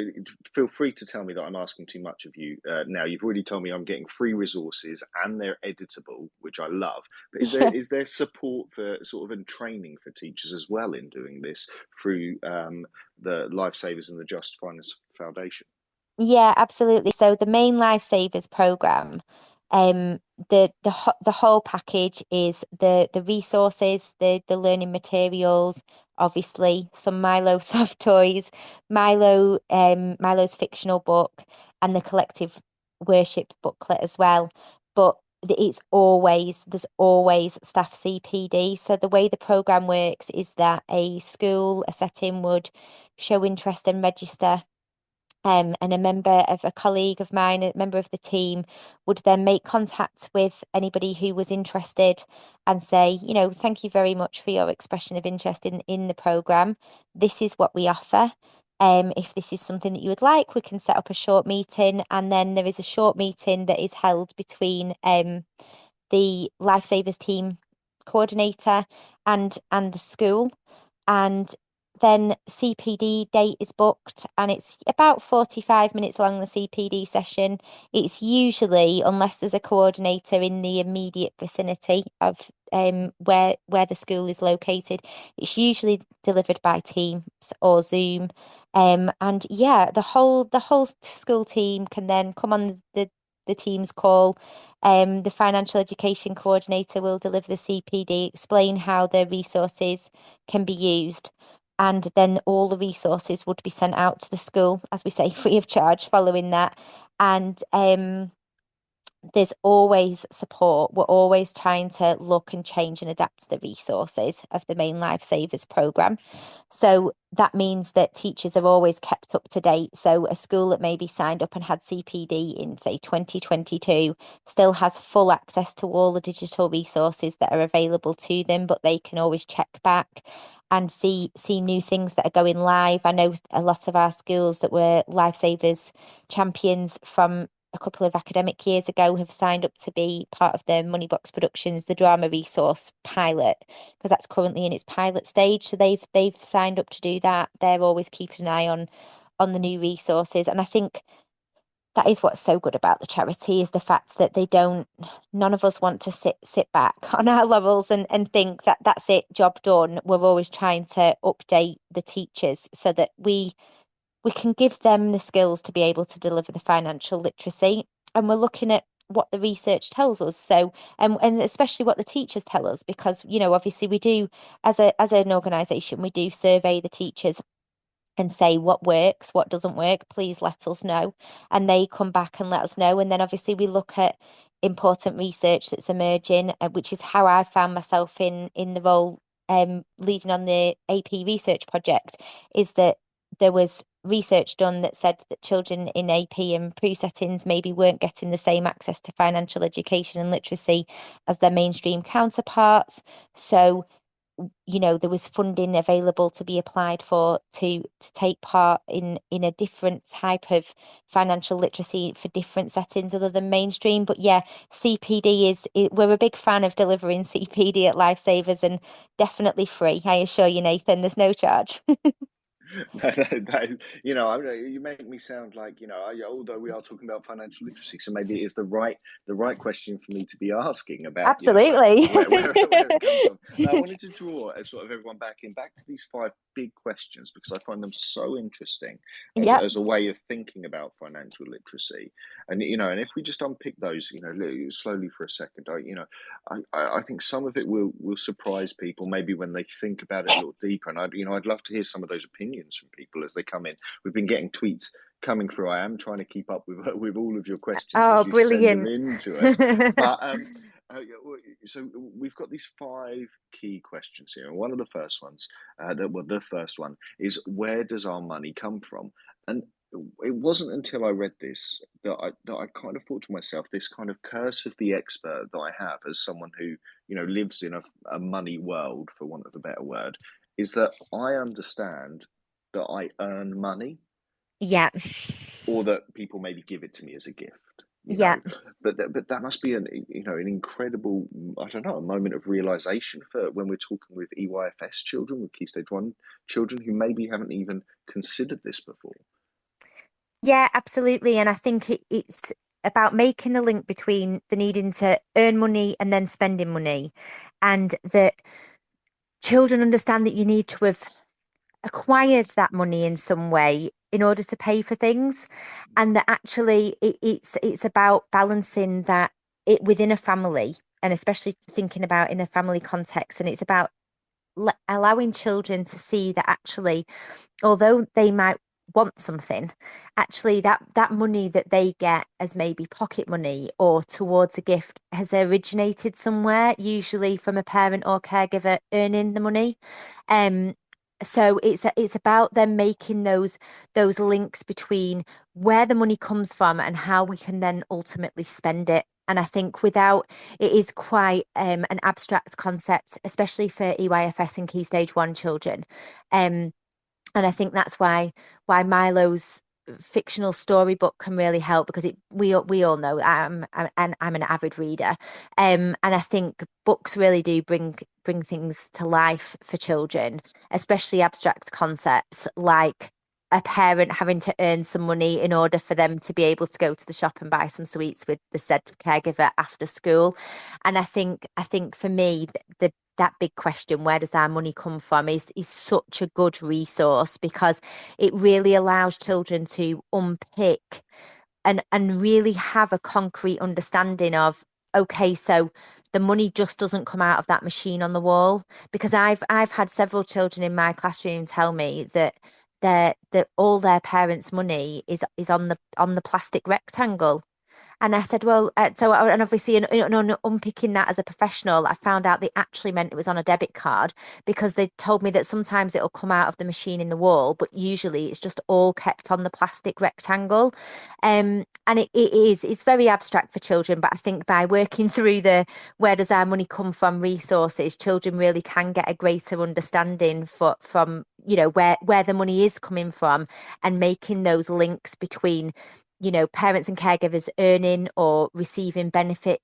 feel free to tell me that I'm asking too much of you. Now, you've already told me I'm getting free resources, and they're editable, which I love. But is there Yeah. is there support for sort of and training for teachers as well in doing this through the Lifesavers and the Just Finance Foundation? Yeah, absolutely. So the main Lifesavers program, um, the whole package is the resources, the learning materials, obviously some Milo soft toys, Milo's fictional book, and the collective worship booklet as well. But there's always staff CPD. So the way the program works is that a setting would show interest and register, and a colleague of mine, a member of the team, would then make contact with anybody who was interested and say, thank you very much for your expression of interest in the program. This is what we offer. If this is something that you would like, we can set up a short meeting, and then there is a short meeting that is held between the Lifesavers team coordinator and the school. And then CPD date is booked, and it's about 45 minutes long, the CPD session. It's usually, unless there's a coordinator in the immediate vicinity of where the school is located, it's usually delivered by Teams or Zoom. And yeah, the whole school team can then come on the Teams call. The financial education coordinator will deliver the CPD, explain how the resources can be used, and then all the resources would be sent out to the school, as we say, free of charge following that. And there's always support. We're always trying to look and change and adapt the resources of the main Lifesavers programme. So that means that teachers are always kept up to date. So a school that maybe signed up and had CPD in, say, 2022 still has full access to all the digital resources that are available to them, but they can always check back and see new things that are going live. I know a lot of our schools that were Lifesavers champions from a couple of academic years ago have signed up to be part of the Moneybox Productions, the drama resource pilot, because that's currently in its pilot stage. So they've signed up to do that. They're always keeping an eye on the new resources. And I think that is what's so good about the charity, is the fact that none of us want to sit back on our laurels and think that that's it, job done. We're always trying to update the teachers so that we can give them the skills to be able to deliver the financial literacy. And we're looking at what the research tells us. So, and especially what the teachers tell us, because, obviously we do, as an organisation, we do survey the teachers and say what works, what doesn't work, please let us know. And they come back and let us know. And then obviously we look at important research that's emerging, which is how I found myself in the role leading on the AP research project, is that there was research done that said that children in AP and PRU settings maybe weren't getting the same access to financial education and literacy as their mainstream counterparts. So there was funding available to be applied for to take part in a different type of financial literacy for different settings other than mainstream. But yeah, CPD we're a big fan of delivering CPD at Lifesavers, and definitely free. I assure you, Nathan, there's no charge. You make me sound like, although we are talking about financial literacy, so maybe it is the right question for me to be asking about, Absolutely. where it comes from. Now, I wanted to draw sort of everyone back to these 5 big questions, because I find them so interesting Yep. as a way of thinking about financial literacy. And, and if we just unpick those, slowly for a second, I think some of it will surprise people maybe when they think about it a little deeper. And I'd love to hear some of those opinions from people as they come in. We've been getting tweets coming through. I am trying to keep up with all of your questions Oh, as you brilliant. send them in to us. But so we've got these 5 key questions here, and one of the first ones, the first one is, where does our money come from? And it wasn't until I read this that I kind of thought to myself, this kind of curse of the expert that I have as someone who lives in a money world, for want of a better word, is that I understand that I earn money, Yeah. or that people maybe give it to me as a gift. Yeah. But that must be an incredible, I don't know, a moment of realization for when we're talking with EYFS children, with Key Stage 1 children who maybe haven't even considered this before. Yeah, absolutely. And I think it's about making the link between the needing to earn money and then spending money, and that children understand that you need to have acquired that money in some way in order to pay for things, and that actually it's about balancing that it within a family, and especially thinking about in a family context. And it's about allowing children to see that actually, although they might want something, actually that money that they get as maybe pocket money or towards a gift has originated somewhere, usually from a parent or caregiver earning the money. So it's about them making those links between where the money comes from and how we can then ultimately spend it. And I think without, it is quite an abstract concept, especially for EYFS and Key Stage 1 children. And I think that's why Milo's fictional storybook can really help, because we all know I'm an avid reader, and I think books really do bring things to life for children, especially abstract concepts like a parent having to earn some money in order for them to be able to go to the shop and buy some sweets with the said caregiver after school. And I think for me, that big question, where does our money come from, is such a good resource, because it really allows children to unpick and really have a concrete understanding of, okay, so the money just doesn't come out of that machine on the wall. Because I've had several children in my classroom tell me that all their parents' money is on the plastic rectangle. And I said, well, and obviously in unpicking that as a professional, I found out they actually meant it was on a debit card, because they told me that sometimes it'll come out of the machine in the wall, but usually it's just all kept on the plastic rectangle. And it's very abstract for children, but I think by working through the where does our money come from resources, children really can get a greater understanding from where the money is coming from, and making those links between parents and caregivers earning or receiving benefit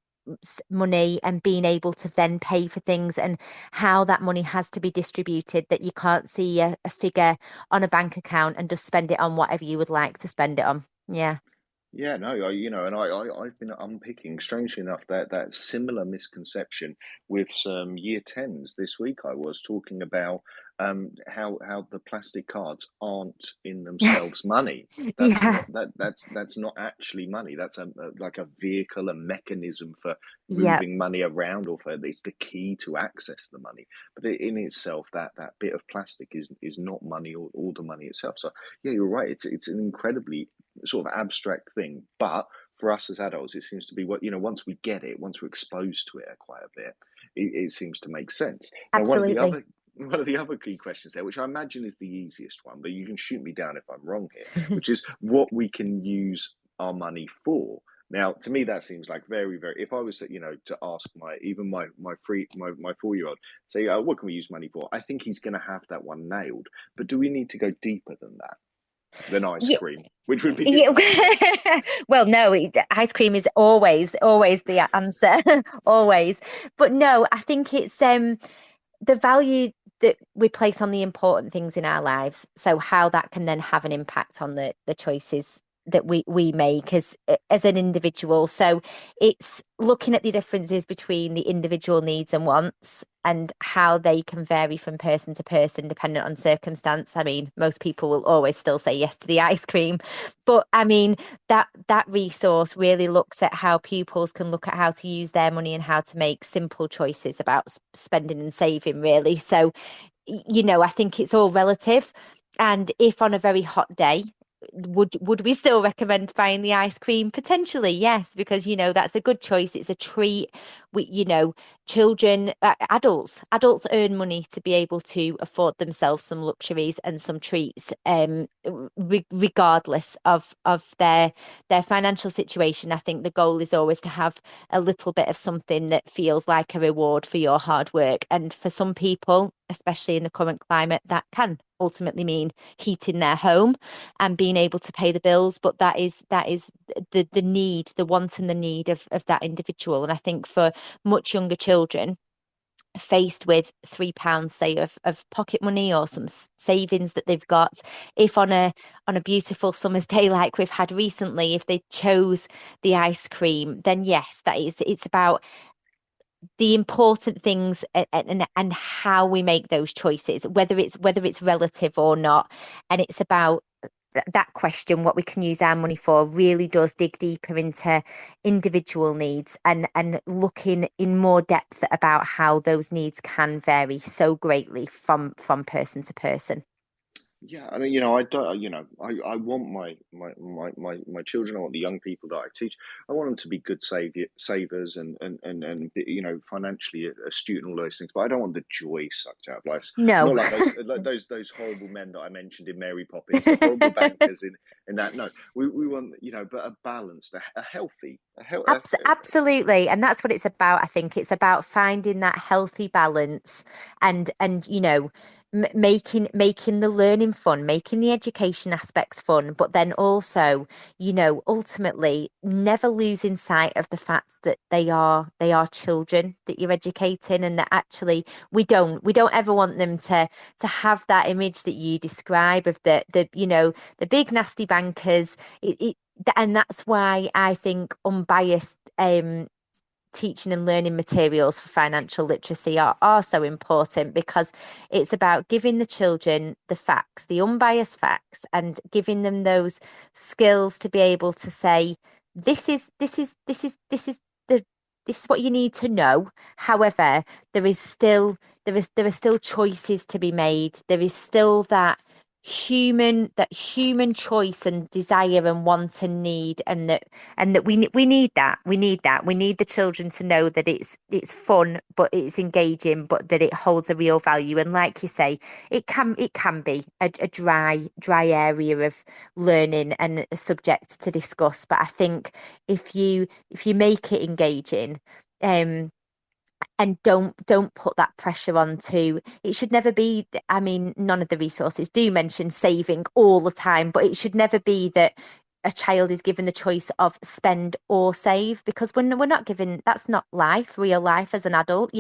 money and being able to then pay for things, and how that money has to be distributed, that you can't see a figure on a bank account and just spend it on whatever you would like to spend it on. Yeah. Yeah, no, and I've been unpicking, strangely enough, that similar misconception with some year tens. This week I was talking about how the plastic cards aren't in themselves money. That's Yeah. not that's not actually money. That's like a vehicle, a mechanism for Yeah. moving money around, or for it's the key to access the money. But in itself, that bit of plastic is not money, or the money itself. So yeah, you're right. It's an incredibly sort of abstract thing, but for us as adults, it seems to be what once we get it, once we're exposed to it quite a bit, it seems to make sense. Now, Absolutely. one of the other key questions there, which I imagine is the easiest one, but you can shoot me down if I'm wrong here, which is what we can use our money for. Now, to me, that seems like very, very. If I was, to ask my 4-year-old, say, what can we use money for? I think he's going to have that one nailed. But do we need to go deeper than ice Yeah. cream, which would be Yeah. his Well, no, ice cream is always the answer, always. But no, I think it's the value that we place on the important things in our lives. So how that can then have an impact on the choices that we make as an individual. So it's looking at the differences between the individual needs and wants, and how they can vary from person to person dependent on circumstance. I mean, most people will always still say yes to the ice cream, but I mean that resource really looks at how pupils can look at how to use their money and how to make simple choices about spending and saving, really. So I think it's all relative. And if on a very hot day, would we still recommend buying the ice cream? Potentially, yes, because that's a good choice. It's a treat. Children, adults earn money to be able to afford themselves some luxuries and some treats, regardless of their financial situation. I think the goal is always to have a little bit of something that feels like a reward for your hard work. And for some people, especially in the current climate, that can ultimately mean heating their home and being able to pay the bills. But that is the need, the want and the need of that individual. And I think for much younger children, faced with £3, say, of pocket money or some savings that they've got, if on a beautiful summer's day like we've had recently, if they chose the ice cream, then yes, it's about the important things, and how we make those choices, whether it's relative or not. And it's about that question, what we can use our money for, really does dig deeper into individual needs, and looking in more depth about how those needs can vary so greatly from person to person. Yeah, and I don't, I want my children, I want the young people that I teach, I want them to be good savers, and financially astute and all those things. But I don't want the joy sucked out of life. No. Not like those horrible men that I mentioned in Mary Poppins, the horrible bankers in that. No, we want but a balanced, a healthy, Absolutely. And that's what it's about. I think it's about finding that healthy balance, and making the learning fun, making the education aspects fun, but then also, ultimately never losing sight of the fact that they are children that you're educating, and that actually we don't ever want them to have that image that you describe of the big nasty bankers. And that's why I think unbiased teaching and learning materials for financial literacy are so important, because it's about giving the children the facts, the unbiased facts, and giving them those skills to be able to say, this is what you need to know. However, there are still choices to be made. There is still that human choice and desire and want and need, and that we need that. We need the children to know that it's fun, but it's engaging, but that it holds a real value. And like you say, it can be a dry area of learning and a subject to discuss. But I think if you make it engaging, um and don't put that pressure on to it. Should never be, I mean, none of the resources do mention saving all the time, but it should never be that a child is given the choice of spend or save, because we're not given, that's not real life as an adult.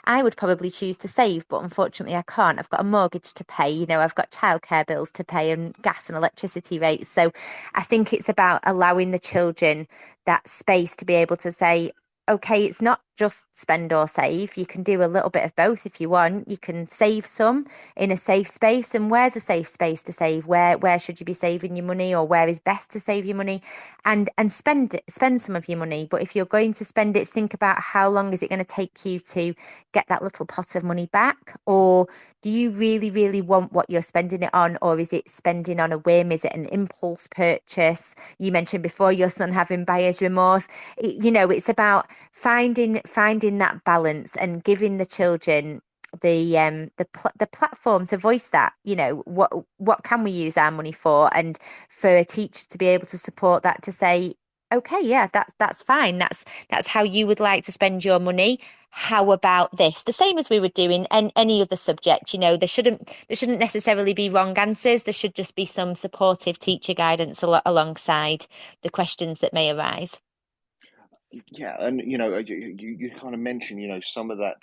I would probably choose to save, but unfortunately I can't. I've got a mortgage to pay, I've got childcare bills to pay and gas and electricity rates. So I think it's about allowing the children that space to be able to say, okay, it's not just spend or save. You can do a little bit of both if you want. You can save some in a safe space. And where's a safe space to save? Where should you be saving your money, or where is best to save your money? And spend some of your money. But if you're going to spend it, think about how long is it going to take you to get that little pot of money back? Or do you really, really want what you're spending it on? Or is it spending on a whim? Is it an impulse purchase? You mentioned before your son having buyer's remorse. It's about finding that balance and giving the children the platform to voice that. What can we use our money for, and for a teacher to be able to support that, to say, okay, yeah, that's fine, that's how you would like to spend your money. How about this? The same as we would do in any other subject. There shouldn't necessarily be wrong answers. There should just be some supportive teacher guidance alongside the questions that may arise. Yeah, and you kind of mentioned some of that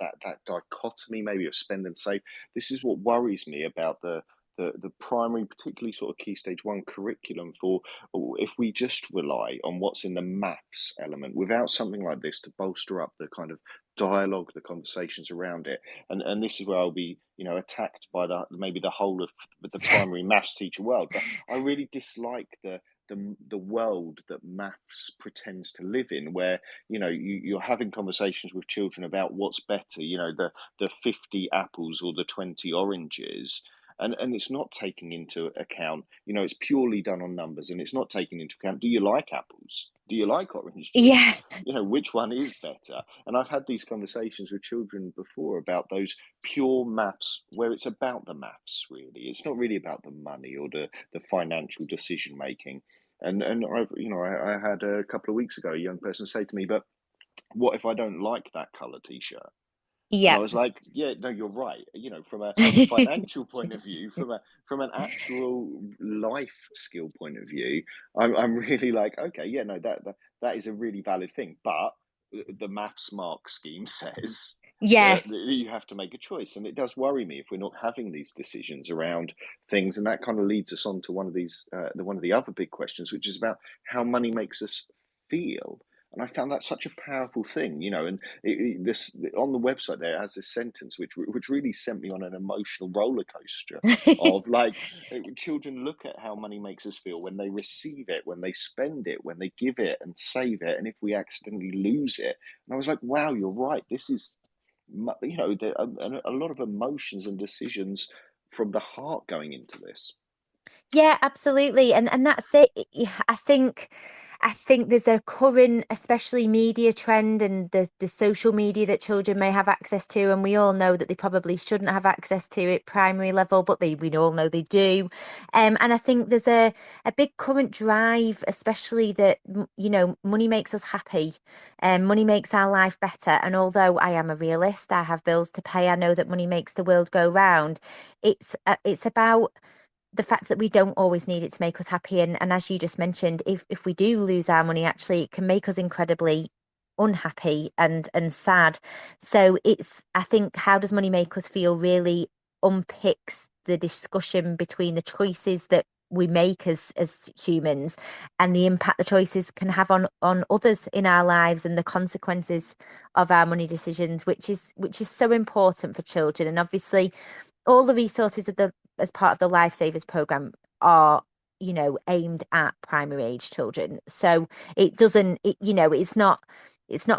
dichotomy maybe of spend and save. This is what worries me about the primary, particularly sort of key stage one curriculum. If we just rely on what's in the maths element without something like this to bolster up the kind of dialogue, the conversations around it, and this is where I'll be attacked by maybe the whole of the primary maths teacher world. But I really dislike the world that maths pretends to live in, where you're having conversations with children about what's better, the 50 apples or the 20 oranges, and it's not taking into account, it's purely done on numbers, and it's not taking into account, do you like apples, do you like orange Yeah. juice, which one is better? And I've had these conversations with children before about those pure maths, where it's about the maths, really. It's not really about the money or the financial decision making. And I had a couple of weeks ago a young person say to me, but what if I don't like that color t-shirt? And I Yeah. was like, yeah, no, you're right. From a financial point of view, from an actual life skill point of view, I'm really like, okay, yeah, no, that is a really valid thing. But the maths mark scheme says Yeah. that you have to make a choice, and it does worry me if we're not having these decisions around things. And that kind of leads us on to one of the other big questions, which is about how money makes us feel. And I found that such a powerful thing, and this on the website there has this sentence which really sent me on an emotional roller coaster of like, children look at how money makes us feel when they receive it, when they spend it, when they give it and save it, and if we accidentally lose it. And I was like, wow, you're right. This is, there are a lot of emotions and decisions from the heart going into this. Yeah, absolutely. And that's it. Yeah, I think there's a current, especially media trend, and the social media that children may have access to, and we all know that they probably shouldn't have access to at primary level, but we all know they do. And I think there's a big current drive, especially that money makes us happy, and money makes our life better. And although I am a realist, I have bills to pay, I know that money makes the world go round. It's about the fact that we don't always need it to make us happy. And as you just mentioned, if we do lose our money, actually, it can make us incredibly unhappy and sad. So I think, how does money make us feel really unpicks the discussion between the choices that we make as humans, and the impact the choices can have on others in our lives, and the consequences of our money decisions, which is so important for children. And obviously all the resources as part of the Lifesavers program are aimed at primary age children. So it doesn't it's not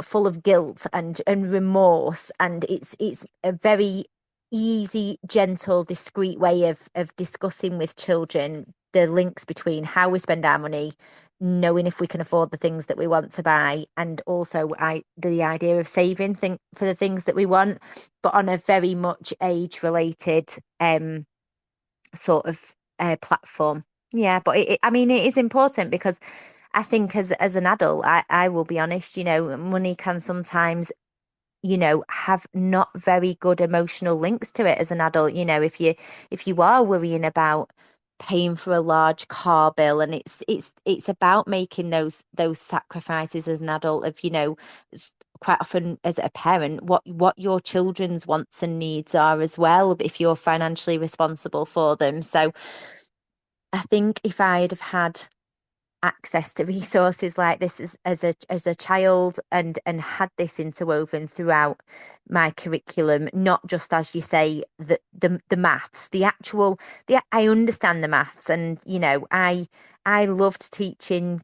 full of guilt and remorse, and it's a very easy, gentle, discreet way of discussing with children the links between how we spend our money, knowing if we can afford the things that we want to buy, and also the idea of saving for the things that we want, but on a very much age related sort of platform. Yeah, but I mean, it is important because I think as an adult, I will be honest, money can sometimes have not very good emotional links to it as an adult. If you are worrying about paying for a large car bill, and it's about making those sacrifices as an adult of, quite often as a parent, what your children's wants and needs are as well, if you're financially responsible for them. So I think if I'd have had access to resources like this as a child, and had this interwoven throughout my curriculum, not just, as you say, the maths, I understand the maths, and I loved teaching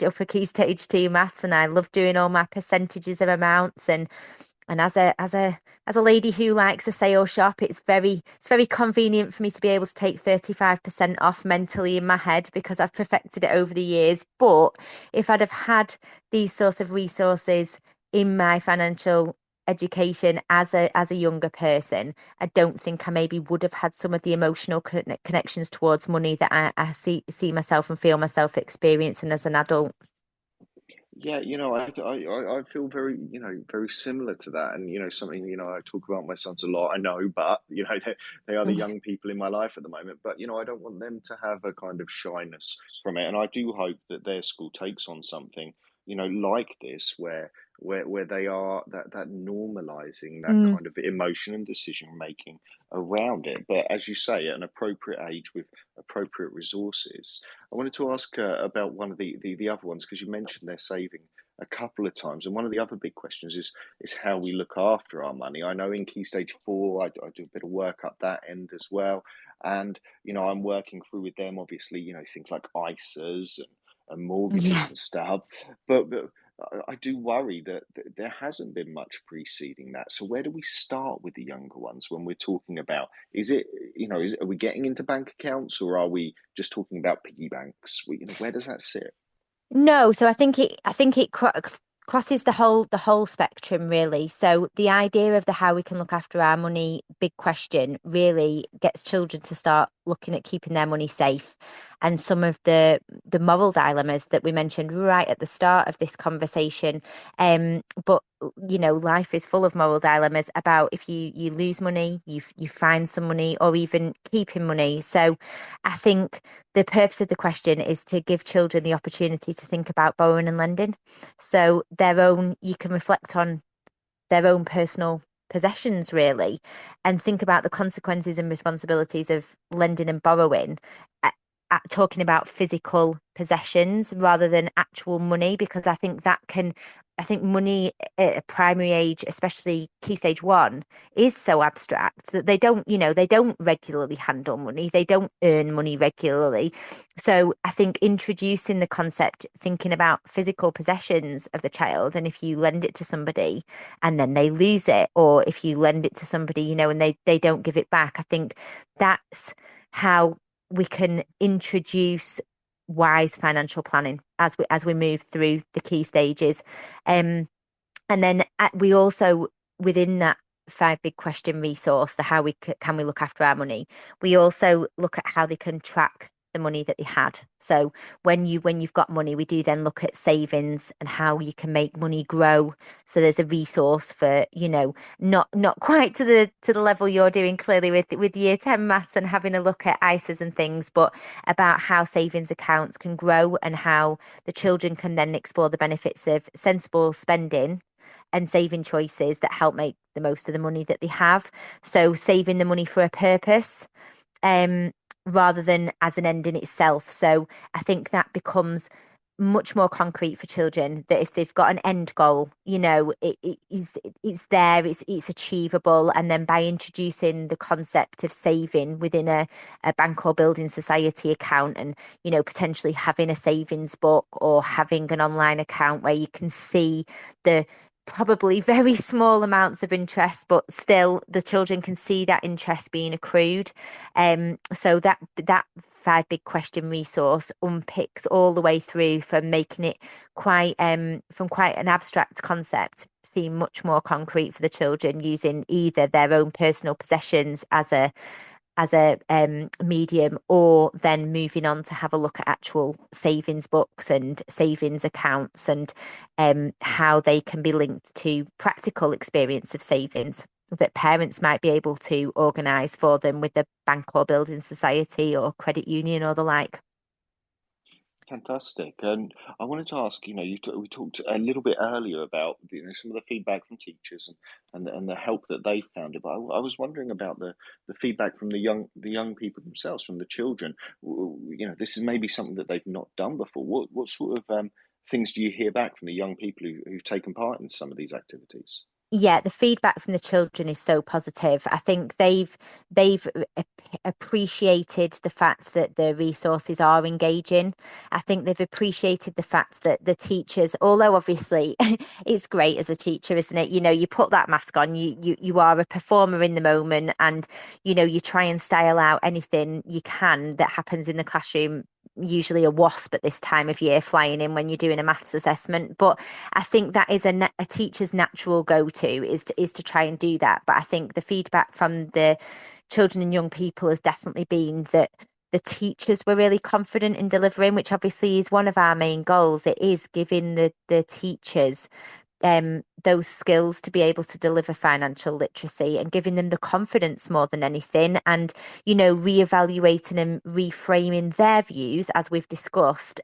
upper key stage 2 maths, and I loved doing all my percentages of amounts, and as a lady who likes a sale shop, it's very convenient for me to be able to take 35% off mentally in my head because I've perfected it over the years. But if I'd have had these sorts of resources in my financial education as a younger person, I don't think I maybe would have had some of the emotional connections towards money that I see myself and feel myself experiencing as an adult. Yeah, I feel very, very similar to that. And, something, I talk about my sons a lot, I know, but, they are the young people in my life at the moment. But, I don't want them to have a kind of shyness from it. And I do hope that their school takes on something, like this, where they are that normalizing that Mm. kind of emotion and decision making around it. But as you say, at an appropriate age with appropriate resources. I wanted to ask about one of the other ones, because you mentioned they're saving a couple of times, and one of the other big questions is how we look after our money. I know in Key Stage 4, I do a bit of work up that end as well, and I'm working through with them, obviously, things like ISAs and Yeah. mortgages and stuff, but I do worry that there hasn't been much preceding that. So where do we start with the younger ones when we're talking about? Is it, are we getting into bank accounts, or are we just talking about piggy banks? Where does that sit? No, so I think it crosses the whole spectrum really. So the idea of the how we can look after our money big question really gets children to start looking at keeping their money safe, and some of the moral dilemmas that we mentioned right at the start of this conversation. But life is full of moral dilemmas about if you lose money, you find some money, or even keeping money. So I think the purpose of the question is to give children the opportunity to think about borrowing and lending. So you can reflect on their own personal possessions, really, and think about the consequences and responsibilities of lending and borrowing, talking about physical possessions rather than actual money, because I think money at a primary age, especially key stage 1, is so abstract that they don't regularly handle money. They don't earn money regularly. So I think introducing the concept, thinking about physical possessions of the child, and if you lend it to somebody and then they lose it, or if you lend it to somebody, and they don't give it back, I think that's how we can introduce wise financial planning as we move through the key stages. And then we also, within that 5 big question resource, the how can we look after our money, we also look at how they can track the money that they had. So when you've got money, we do then look at savings and how you can make money grow. So there's a resource for, not quite to the level you're doing clearly with year 10 maths and having a look at ISAs and things, but about how savings accounts can grow and how the children can then explore the benefits of sensible spending and saving choices that help make the most of the money that they have. So saving the money for a purpose, um, rather than as an end in itself. So I think that becomes much more concrete for children, that if they've got an end goal, it's there, it's achievable. And then by introducing the concept of saving within a bank or building society account, and potentially having a savings book or having an online account where you can see the probably very small amounts of interest, but still the children can see that interest being accrued. So that five big question resource unpicks all the way through from making it quite from quite an abstract concept seem much more concrete for the children, using either their own personal possessions as a medium, or then moving on to have a look at actual savings books and savings accounts, and how they can be linked to practical experience of savings that parents might be able to organise for them with the bank or building society or credit union or the like. Fantastic. And I wanted to ask, we talked a little bit earlier about, some of the feedback from teachers and the help that they found it. But I was wondering about the feedback from the young people themselves, from the children. This is maybe something that they've not done before. What sort of things do you hear back from the young people who've taken part in some of these activities? Yeah, the feedback from the children is so positive. I think they've appreciated the fact that the resources are engaging. I think they've appreciated the fact that the teachers, although obviously it's great as a teacher, isn't it? You put that mask on, you are a performer in the moment, and you try and style out anything you can that happens in the classroom. Usually a wasp at this time of year flying in when you're doing a maths assessment, but I think that is a teacher's natural go-to, is to try and do that. But I think the feedback from the children and young people has definitely been that the teachers were really confident in delivering, which obviously is one of our main goals. It is giving the teachers those skills to be able to deliver financial literacy, and giving them the confidence more than anything, and reevaluating and reframing their views, as we've discussed,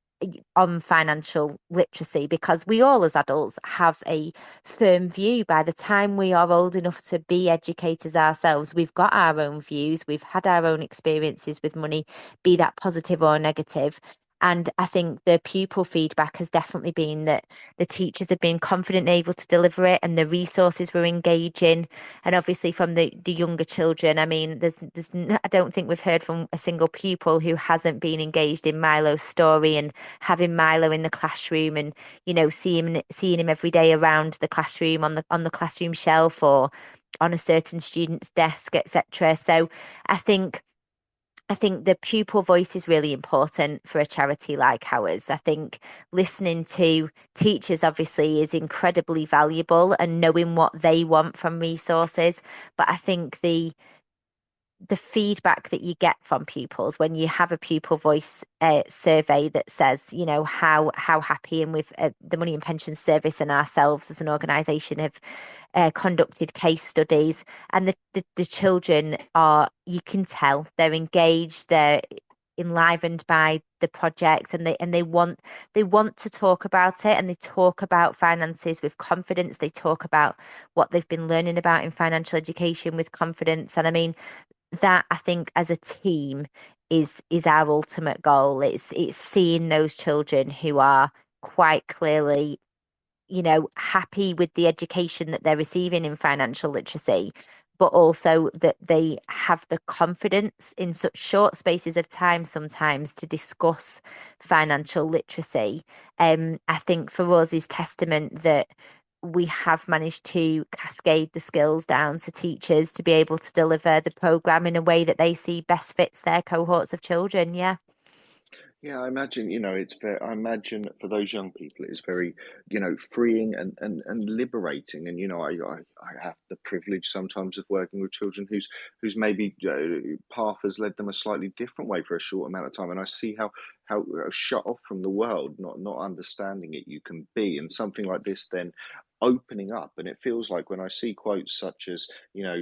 on financial literacy, because we all as adults have a firm view. By the time we are old enough to be educators ourselves, we've got our own views, we've had our own experiences with money, be that positive or negative. And I think the pupil feedback has definitely been that the teachers have been confident and able to deliver it, and the resources were engaging. And obviously from the younger children, I mean, I don't think we've heard from a single pupil who hasn't been engaged in Milo's story, and having Milo in the classroom, and seeing him every day around the classroom, on the classroom shelf, or on a certain student's desk, etc. So I think I think the pupil voice is really important for a charity like ours. I think listening to teachers obviously is incredibly valuable, and knowing what they want from resources. But I think the feedback that you get from pupils when you have a pupil voice survey that says, how happy, and with the Money and Pensions Service and ourselves as an organisation have conducted case studies, and the children are, you can tell they're engaged, they're enlivened by the project, and they want to talk about it, and they talk about finances with confidence. They talk about what they've been learning about in financial education with confidence. And I mean, that, I think, as a team, is our ultimate goal. It's seeing those children who are quite clearly, happy with the education that they're receiving in financial literacy, but also that they have the confidence in such short spaces of time sometimes to discuss financial literacy. I think for us is testament that we have managed to cascade the skills down to teachers to be able to deliver the program in a way that they see best fits their cohorts of children. Yeah. Yeah, I imagine, it's very, I imagine for those young people, it's very, freeing and liberating. And, I have the privilege sometimes of working with children whose maybe path has led them a slightly different way for a short amount of time. And I see how shut off from the world, not understanding it, you can be. And something like this then opening up. And it feels like when I see quotes such as,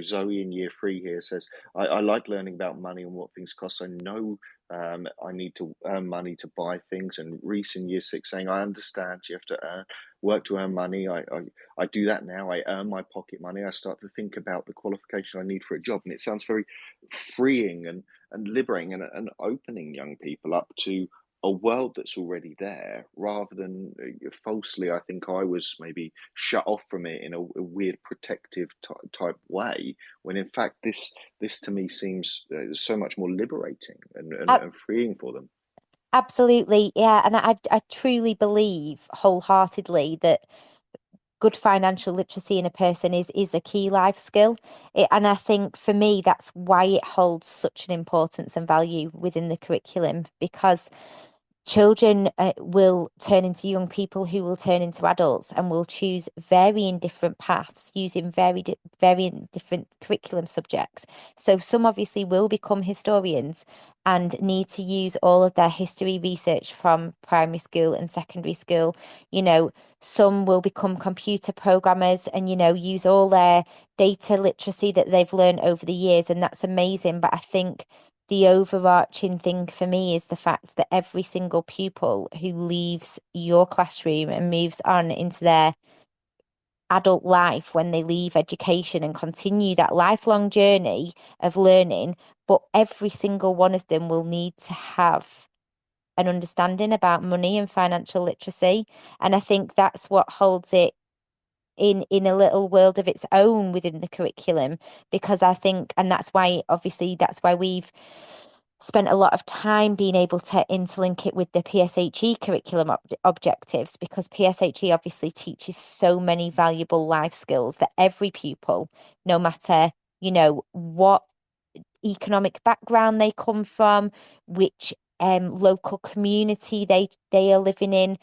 Zoe in year 3 here says, I like learning about money and what things cost. I know I need to earn money to buy things. And Reese in year 6 saying, I understand you have to work to earn money. I do that now. I earn my pocket money. I start to think about the qualification I need for a job. And it sounds very freeing and liberating, and opening young people up to a world that's already there, rather than falsely, I think I was maybe shut off from it in a weird protective type way, when in fact this to me seems so much more liberating and freeing for them. Absolutely, yeah, and I truly believe wholeheartedly that good financial literacy in a person is a key life skill. And I think for me, that's why it holds such an importance and value within the curriculum, because children will turn into young people who will turn into adults and will choose varying different paths using very different curriculum subjects. So some obviously will become historians and need to use all of their history research from primary school and secondary school. Some will become computer programmers and, use all their data literacy that they've learned over the years. And that's amazing. But I think the overarching thing for me is the fact that every single pupil who leaves your classroom and moves on into their adult life, when they leave education and continue that lifelong journey of learning, but every single one of them will need to have an understanding about money and financial literacy. And I think that's what holds it in a little world of its own within the curriculum, because I think, and that's why we've spent a lot of time being able to interlink it with the PSHE curriculum objectives, because PSHE obviously teaches so many valuable life skills that every pupil, no matter, what economic background they come from, which local community they are living in,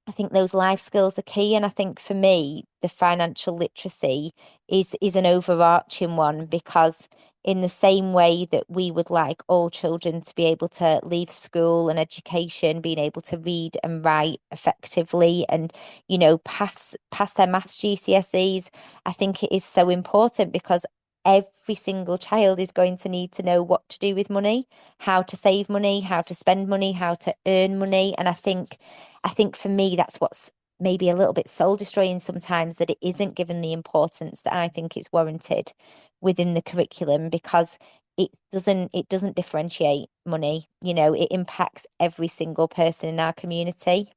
I think those life skills are key. And I think for me, the financial literacy is an overarching one, because in the same way that we would like all children to be able to leave school and education, being able to read and write effectively and, pass their maths GCSEs, I think it is so important, because every single child is going to need to know what to do with money, how to save money, how to spend money, how to earn money. And I think for me, that's what's maybe a little bit soul destroying sometimes, that it isn't given the importance that I think it's warranted within the curriculum, because it doesn't differentiate money. It impacts every single person in our community.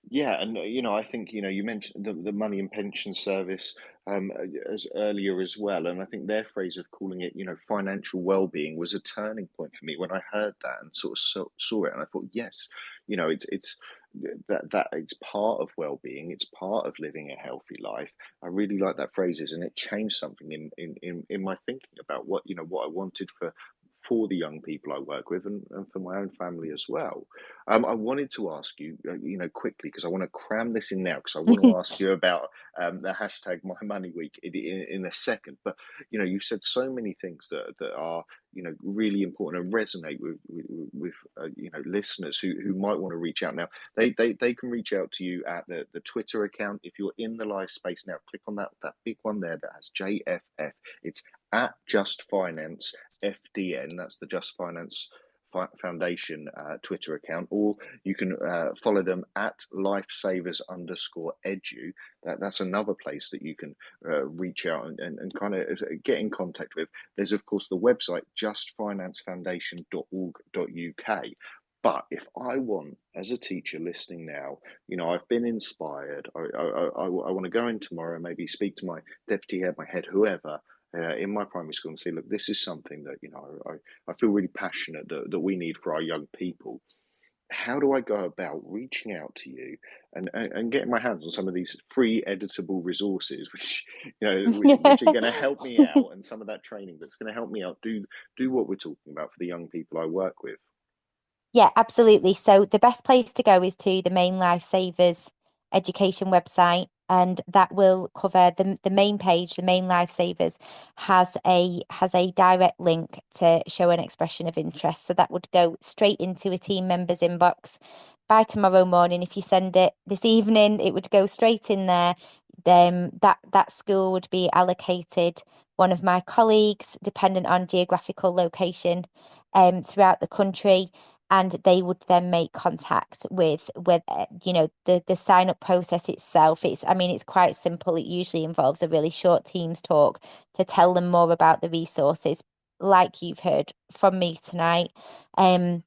Yeah, and I think you mentioned the money and pension service as earlier as well, and I think their phrase of calling it financial well-being was a turning point for me when I heard that and sort of saw it, and I thought, yes, it's that it's part of well-being, it's part of living a healthy life. I really like that phrases, and it changed something in my thinking about what I wanted for the young people I work with, and for my own family as well. I wanted to ask you, quickly, because I want to cram this in now, because I want to ask you about the hashtag My Money Week in a second. But you've said so many things that are really important and resonate with listeners who might want to reach out. Now they can reach out to you at the Twitter account. If you're in the live space now, click on that big one there that has JFF. It's at Just Finance FDN. That's the Just Finance Foundation Twitter account, or you can follow them at lifesavers_edu. That's another place that you can reach out and kind of get in contact with. There's of course the website justfinancefoundation.org.uk. But if I want, as a teacher listening now, I've been inspired. I want to go in tomorrow, maybe speak to my deputy head, my head, whoever, in my primary school, and say, look, this is something that I feel really passionate that we need for our young people. How do I go about reaching out to you and getting my hands on some of these free editable resources, which which are going to help me out, and some of that training that's going to help me out do what we're talking about for the young people I work with? Yeah, absolutely. So the best place to go is to the main Lifesavers education website, and that will cover the main page. The main Lifesavers has a direct link to show an expression of interest. So that would go straight into a team member's inbox by tomorrow morning. If you send it this evening, it would go straight in there. Then that school would be allocated one of my colleagues, dependent on geographical location, throughout the country. And they would then make contact with the sign up process itself. It's quite simple. It usually involves a really short Teams talk to tell them more about the resources, like you've heard from me tonight. And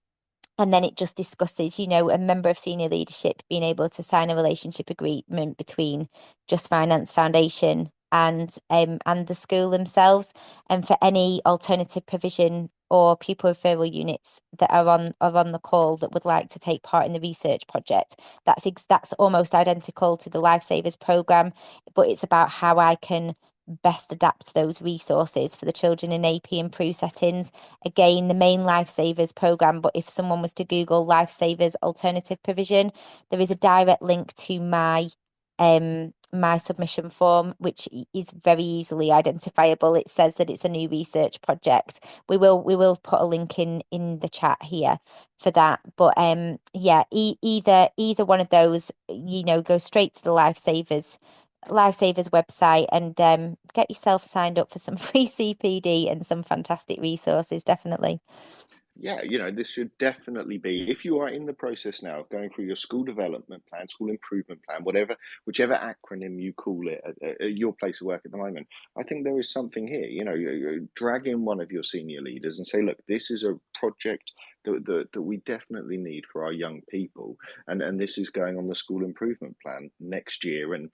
then it just discusses, a member of senior leadership being able to sign a relationship agreement between Just Finance Foundation and the school themselves, and for any alternative provision or pupil referral units that are on the call that would like to take part in the research project, that's almost identical to the Lifesavers program, but it's about how I can best adapt those resources for the children in AP and PRU settings. Again, the main Lifesavers program, but if someone was to Google Lifesavers alternative provision, there is a direct link to my submission form, which is very easily identifiable. It says that it's a new research project. We will put a link in the chat here for that. But yeah, either one of those, go straight to the Lifesavers website and get yourself signed up for some free CPD and some fantastic resources, definitely. Yeah, this should definitely be, if you are in the process now of going through your school development plan, school improvement plan, whichever acronym you call it at your place of work at the moment, I think there is something here. You drag in one of your senior leaders and say, look, this is a project that we definitely need for our young people, and this is going on the school improvement plan next year, and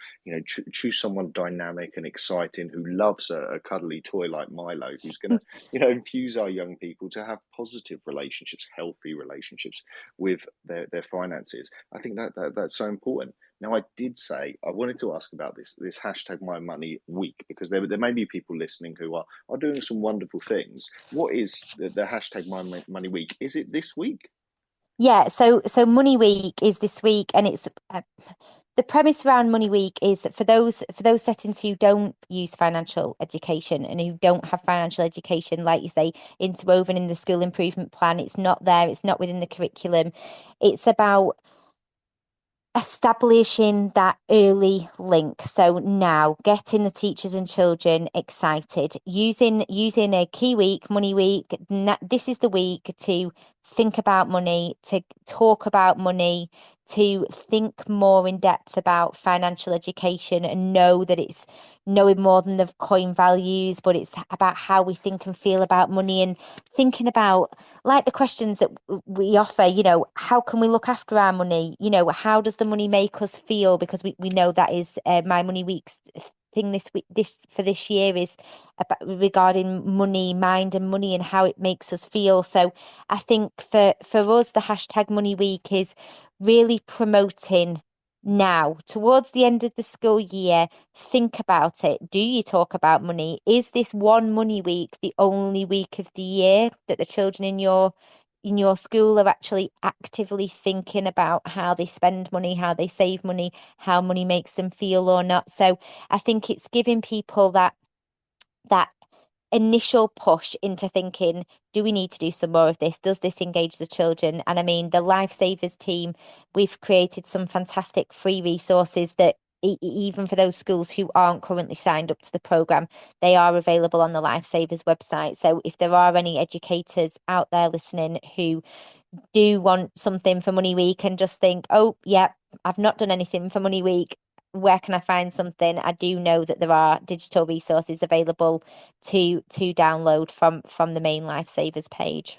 choose someone dynamic and exciting who loves a cuddly toy like Milo, who's going to infuse our young people to have positive relationships, healthy relationships with their finances. I think that's so important. Now, I did say I wanted to ask about this hashtag My Money Week, because there may be people listening who are doing some wonderful things. What is the hashtag My Money Week? Is it this week? Yeah, so Money Week is this week, and it's the premise around Money Week is for those settings who don't use financial education and who don't have financial education, like you say, interwoven in the school improvement plan. It's not there. It's not within the curriculum. It's about establishing that early link. So now getting the teachers and children excited, using a key week, Money Week. This is the week to think about money, to talk about money, to think more in depth about financial education, and know that it's knowing more than the coin values, but it's about how we think and feel about money, and thinking about, like, the questions that we offer, how can we look after our money? How does the money make us feel? Because we know that is My Money Week's thing this week, this year, is about regarding money, mind and money, and how it makes us feel. So I think for us, the hashtag Money Week is really promoting now towards the end of the school year. Think about it. Do you talk about money? Is this one Money Week the only week of the year that the children in your school are actually actively thinking about how they spend money, how they save money, how money makes them feel or not? So I think it's giving people that initial push into thinking, do we need to do some more of this? Does this engage the children? And I mean, the Lifesavers team, we've created some fantastic free resources that even for those schools who aren't currently signed up to the program, they are available on the Lifesavers website. So if there are any educators out there listening who do want something for Money Week and just think, oh, yeah, I've not done anything for Money Week, where can I find something? I do know that there are digital resources available to download from the main Lifesavers page.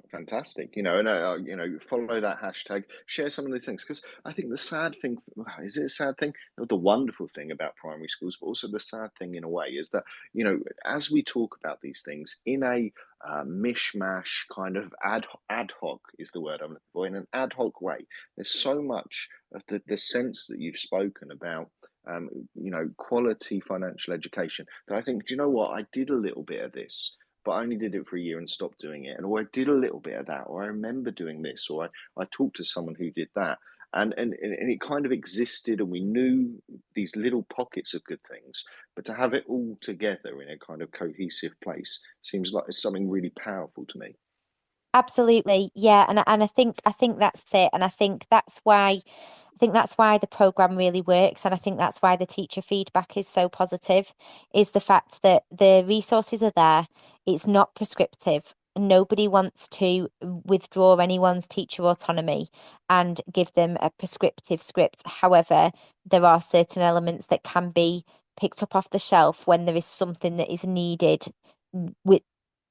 Fantastic, and follow that hashtag, share some of the things, because I think the sad thing, is it a sad thing? The wonderful thing about primary schools, but also the sad thing in a way, is that as we talk about these things in a mishmash kind of ad hoc is the word I'm looking for, in an ad hoc way, there's so much of the sense that you've spoken about. Quality financial education, that I think, do you know what? I did a little bit of this, but I only did it for a year and stopped doing it. Or I did a little bit of that, or I remember doing this, or I talked to someone who did that. And it kind of existed, and we knew these little pockets of good things, but to have it all together in a kind of cohesive place seems like it's something really powerful to me. Absolutely. Yeah. And I think that's it. And I think that's why the program really works. And I think that's why the teacher feedback is so positive, is the fact that the resources are there. It's not prescriptive. Nobody wants to withdraw anyone's teacher autonomy and give them a prescriptive script. However, there are certain elements that can be picked up off the shelf when there is something that is needed with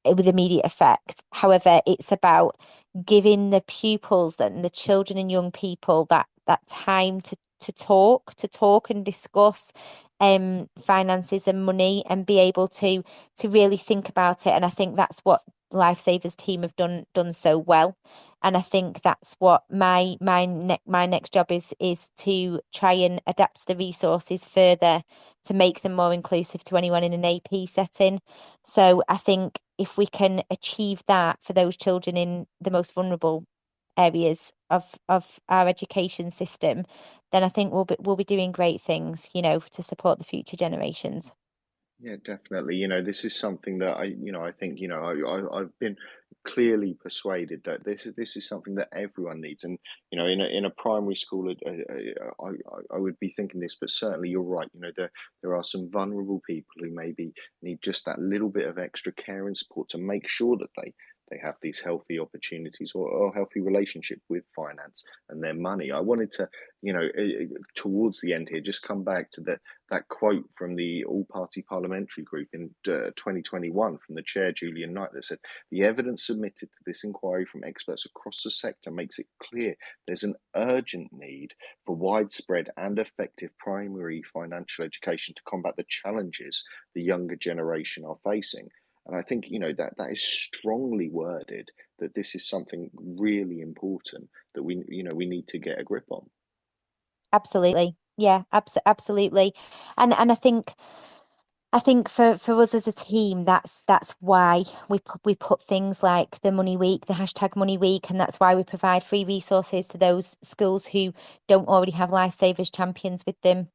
immediate effect. However, it's about giving the pupils and the children and young people that time to talk and discuss finances and money, and be able to really think about it. And I think that's what Lifesavers team have done so well. And I think that's what my next job is to try and adapt the resources further to make them more inclusive to anyone in an AP setting. So I think if we can achieve that for those children in the most vulnerable areas of our education system, then I think we'll be doing great things, to support the future generations. Yeah, definitely. This is something that I think, I've been clearly persuaded that this is something that everyone needs. And, in a primary school, I would be thinking this, but certainly you're right. There are some vulnerable people who maybe need just that little bit of extra care and support to make sure that they have these healthy opportunities or healthy relationship with finance and their money. I wanted to, towards the end here, just come back to that quote from the All-Party Parliamentary Group in 2021 from the chair, Julian Knight, that said, "The evidence submitted to this inquiry from experts across the sector makes it clear there's an urgent need for widespread and effective primary financial education to combat the challenges the younger generation are facing." And I think, that is strongly worded, that this is something really important that we need to get a grip on. Absolutely. Yeah, absolutely. And I think for us as a team, that's why we put things like the Money Week, the hashtag Money Week, and that's why we provide free resources to those schools who don't already have Lifesavers champions with them.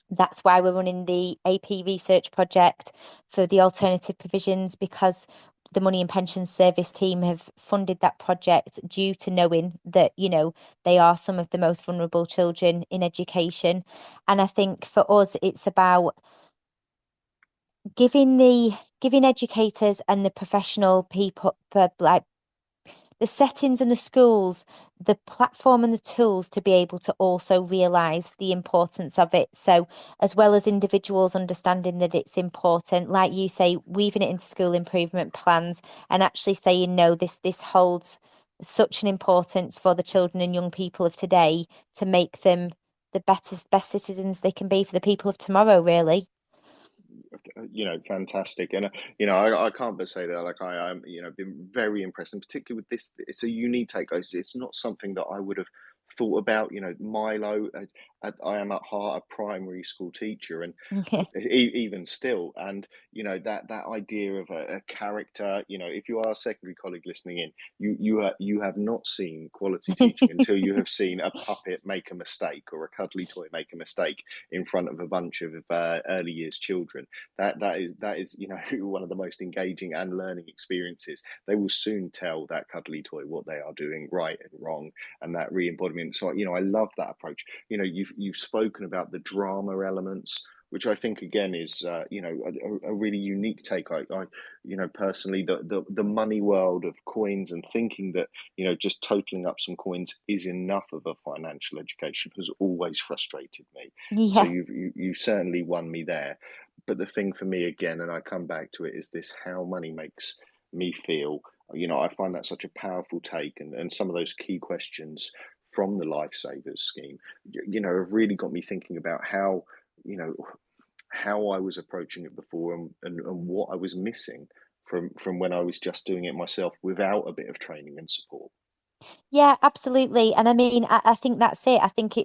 That's why we're running the AP research project for the alternative provisions, because the Money and Pensions Service team have funded that project due to knowing that, they are some of the most vulnerable children in education. And I think for us, it's about giving educators and the professional people, like the settings and the schools, the platform and the tools to be able to also realise the importance of it. So, as well as individuals understanding that it's important, like you say, weaving it into school improvement plans and actually saying, no, this holds such an importance for the children and young people of today to make them the best citizens they can be for the people of tomorrow, really. Fantastic. And I can't but say that, like, I'm been very impressed, and particularly with this, it's a unique take. It's not something that I would have thought about. Milo, I am at heart a primary school teacher, and even still, and that idea of a character. If you are a secondary colleague listening in, you have not seen quality teaching until you have seen a puppet make a mistake or a cuddly toy make a mistake in front of a bunch of early years children. That is one of the most engaging and learning experiences. They will soon tell that cuddly toy what they are doing right and wrong, and that re-embodiment. So I love that approach. You've spoken about the drama elements, which I think again is a really unique take. I personally, the money world of coins and thinking that just totaling up some coins is enough of a financial education has always frustrated me. So Yeah. you've certainly won me there. But the thing for me again, and I come back to it, is this: how money makes me feel. I find that such a powerful take, and some of those key questions from the Lifesavers scheme, have really got me thinking about you know, how I was approaching it before, and what I was missing from when I was just doing it myself without a bit of training and support. Yeah, absolutely. And I mean, I think that's it. I think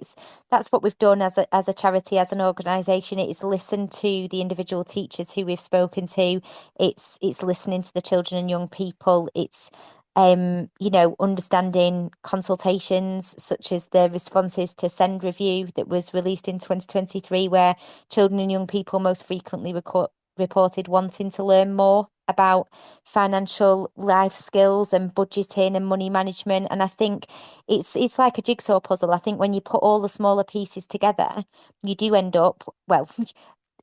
that's what we've done as a charity, as an organisation. It is listen to the individual teachers who we've spoken to. It's listening to the children and young people. It's understanding consultations such as the responses to Send Review that was released in 2023, where children and young people most frequently reported wanting to learn more about financial life skills and budgeting and money management. And I think it's like a jigsaw puzzle. I think when you put all the smaller pieces together, you do end up, well,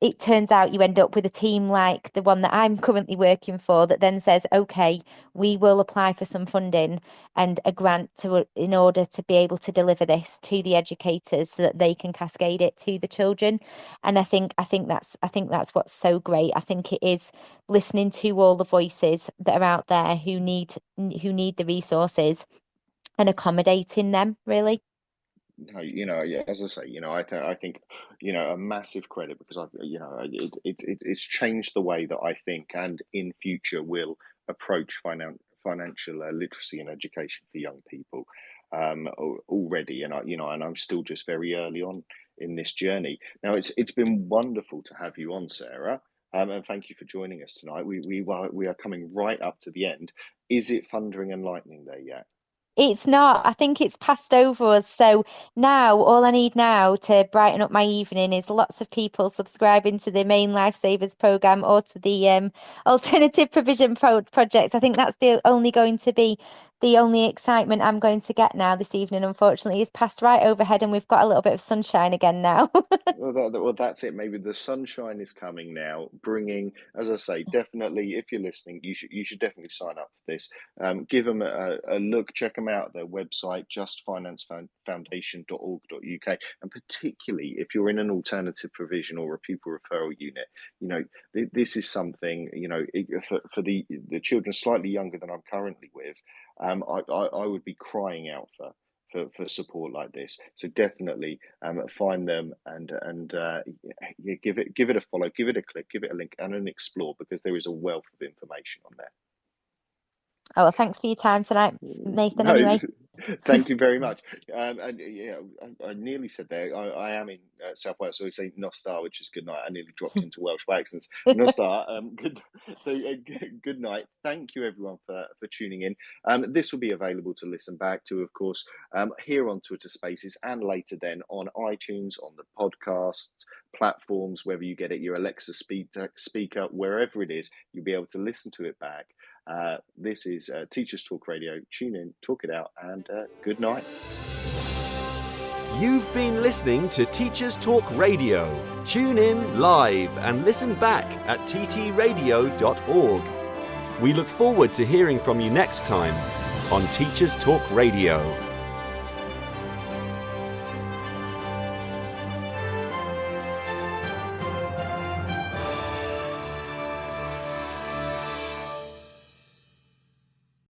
it turns out you end up with a team like the one that I'm currently working for that then says, okay, we will apply for some funding and a grant in order to be able to deliver this to the educators so that they can cascade it to the children. And I think that's what's so great. I think it is listening to all the voices that are out there who need the resources and accommodating them, really. No, yeah, as I say, I think, a massive credit, because I've, it's changed the way that I think, and in future will approach financial literacy and education for young people already, and I'm still just very early on in this journey. Now, it's been wonderful to have you on, Sarah, and thank you for joining us tonight. We are coming right up to the end. Is it thundering and lightning there yet? It's not. I think it's passed over us. So now all I need now to brighten up my evening is lots of people subscribing to the main Lifesavers program or to the alternative provision project. I think that's only going to be the only excitement I'm going to get now this evening, unfortunately. It's passed right overhead and we've got a little bit of sunshine again now. Well, that's it. Maybe the sunshine is coming now, bringing, as I say, definitely, if you're listening, you should definitely sign up for this. Give them a look, check them out, their website, justfinancefoundation.org.uk, and particularly if you're in an alternative provision or a pupil referral unit, this is something, for the children slightly younger than I'm currently with, I would be crying out for support like this. So definitely find them and give it a follow, give it a click, give it a link and an explore, because there is a wealth of information on there. Oh, well, thanks for your time tonight, Nathan. No, anyway. Thank you very much. And I nearly said there, I am in South Wales, so we say Nostar, which is good night. I nearly dropped into Welsh accents. Nostar, good night. Thank you everyone for tuning in. This will be available to listen back to, of course, here on Twitter Spaces and later then on iTunes, on the podcast platforms, whether you get it, your Alexa speaker, wherever it is, you'll be able to listen to it back. This is Teachers Talk Radio. Tune in, talk it out, and good night. You've been listening to Teachers Talk Radio. Tune in live and listen back at ttradio.org. We look forward to hearing from you next time on Teachers Talk Radio.